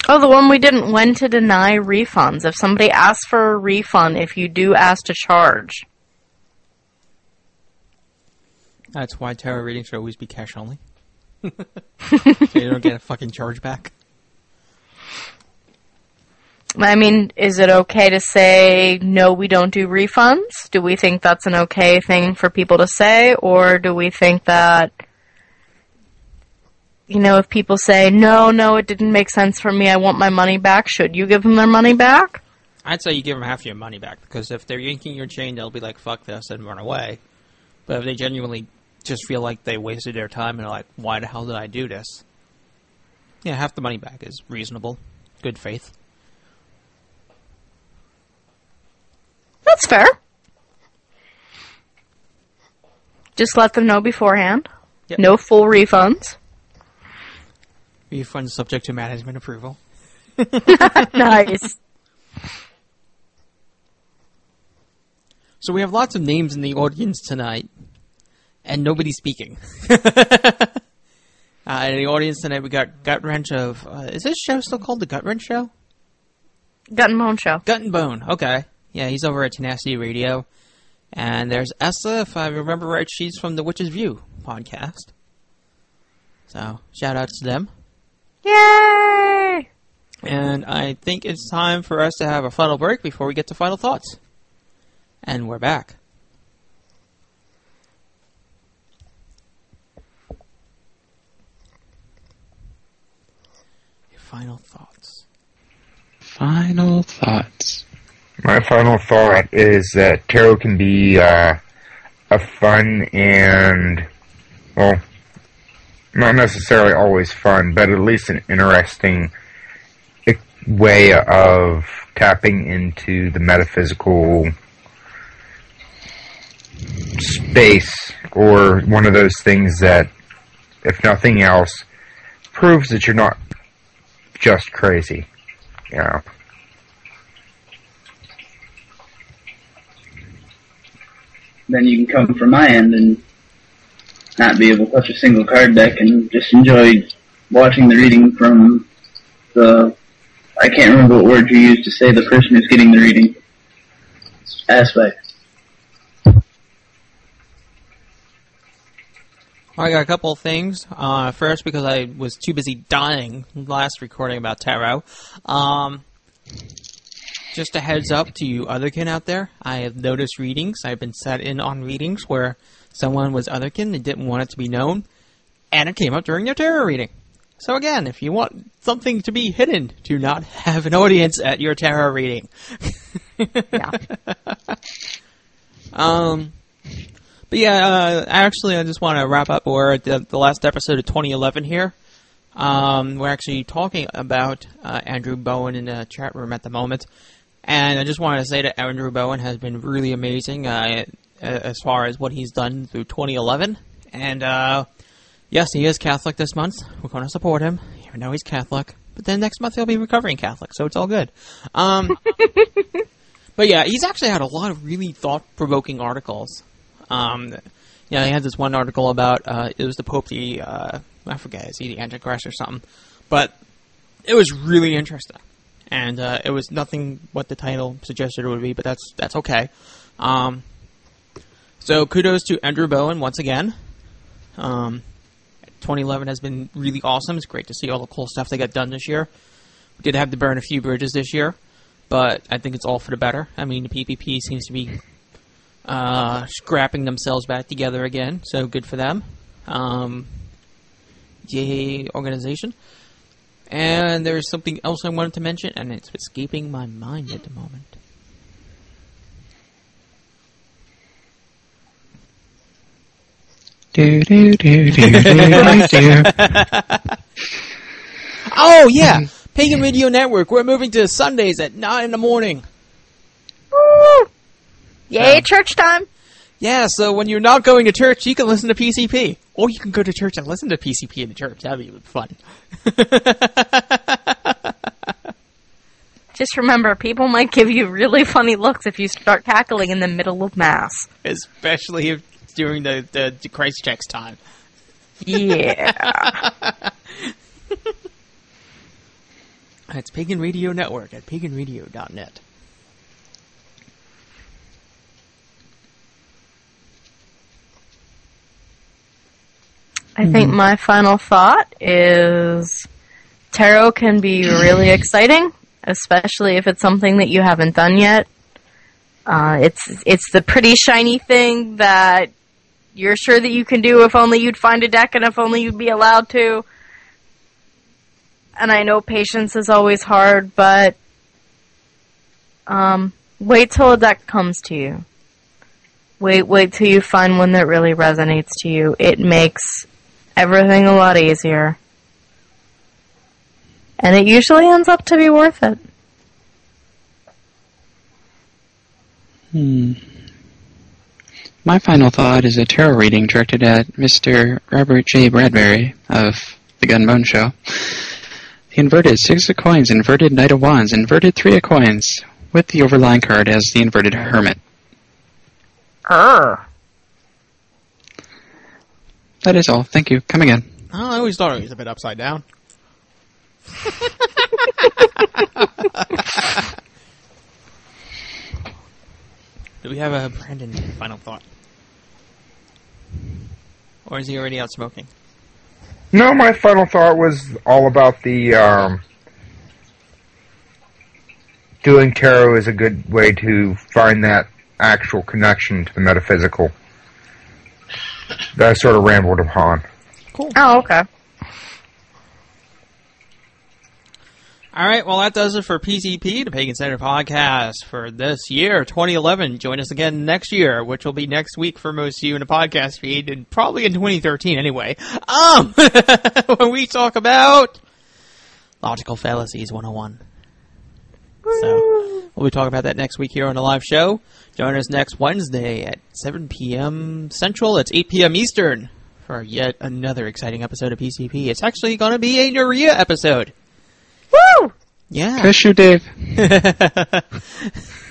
Oh, the one we didn't. When to deny refunds. If somebody asks for a refund, if you do ask to charge. That's why tarot readings should always be cash only. So you don't get a fucking charge back. I mean, is it okay to say, no, we don't do refunds? Do we think that's an okay thing for people to say? Or do we think that, if people say, no, it didn't make sense for me, I want my money back, should you give them their money back? I'd say you give them half your money back, because if they're yanking your chain, they'll be like, fuck this, and run away. But if they genuinely just feel like they wasted their time and are like, why the hell did I do this? Yeah, half the money back is reasonable. Good faith. That's fair. Just let them know beforehand. Yep. No full refunds. Refund subject to management approval. Nice. So we have lots of names in the audience tonight, and nobody's speaking. In the audience tonight, we got Gut Wrench of... is this show still called The Gut Wrench Show? Gut and Bone Show. Gut and Bone, okay. Yeah, he's over at Tenacity Radio. And there's Essa, if I remember right, she's from the Witch's View podcast. So, shout out to them. Yay! And I think it's time for us to have a final break before we get to final thoughts. And we're back. Your final thoughts. Final thoughts. My final thought is that tarot can be a fun and, well, not necessarily always fun, but at least an interesting way of tapping into the metaphysical space, or one of those things that, if nothing else, proves that you're not just crazy, Then you can come from my end and not be able to touch a single card deck and just enjoy watching the reading from the, I can't remember what word you used to say the person who's getting the reading aspect. I got a couple of things. First, because I was too busy dying last recording about tarot. Just a heads up to you otherkin out there. I have noticed readings. I've been sat in on readings where someone was otherkin and didn't want it to be known, and it came up during their tarot reading. So again, if you want something to be hidden, do not have an audience at your tarot reading. Yeah. But yeah, actually, I just want to wrap up. We're at the last episode of 2011 here. We're actually talking about Andrew Bowen in the chat room at the moment. And I just wanted to say that Andrew Bowen has been really amazing as far as what he's done through 2011. And yes, he is Catholic this month. We're going to support him, even though he's Catholic. But then next month he'll be recovering Catholic, so it's all good. But yeah, he's actually had a lot of really thought-provoking articles. He had this one article about, it was the Pope, I forget, is he the Antichrist or something? But it was really interesting. And it was nothing what the title suggested it would be, but that's okay. So kudos to Andrew Bowen once again. 2011 has been really awesome. It's great to see all the cool stuff they got done this year. We did have to burn a few bridges this year, but I think it's all for the better. I mean, the PPP seems to be scrapping themselves back together again, so good for them. Yay, organization. And there's something else I wanted to mention, and it's escaping my mind at the moment. Oh, yeah! Pagan Radio Network. We're moving to Sundays at 9 in the morning. Woo! Yay, church time! Yeah, so when you're not going to church, you can listen to PCP. Or you can go to church and listen to PCP in the church. That'd be fun. Just remember, people might give you really funny looks if you start cackling in the middle of Mass. Especially if during the Christ checks time. Yeah. It's Pagan Radio Network at paganradio.net. I think my final thought is tarot can be really exciting, especially if it's something that you haven't done yet. It's the pretty shiny thing that you're sure that you can do if only you'd find a deck and if only you'd be allowed to. And I know patience is always hard, but wait till a deck comes to you. Wait till you find one that really resonates to you. It makes everything a lot easier. And it usually ends up to be worth it. My final thought is a tarot reading directed at Mr. Robert J. Bradbury of The Gun Bone Show. The inverted 6 of coins, inverted Knight of Wands, inverted 3 of coins, with the overlying card as the inverted Hermit. That is all. Thank you. Come again. Oh, I always thought it was a bit upside down. Do we have a Brandon final thought? Or is he already out smoking? No, my final thought was all about the doing tarot is a good way to find that actual connection to the metaphysical that I sort of rambled upon. Cool. Oh, okay. Alright, well that does it for PCP, the Pagan Center podcast for this year, 2011. Join us again next year, which will be next week for most of you in the podcast feed, and probably in 2013 anyway. When we talk about Logical Fallacies 101. So, we'll be talking about that next week here on the live show. Join us next Wednesday at 7 p.m. Central. It's 8 p.m. Eastern for yet another exciting episode of PCP. It's actually going to be a Nuria episode. Woo! Yeah. Curse you, Dave.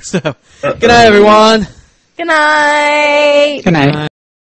So, good night, everyone. Good night. Good night.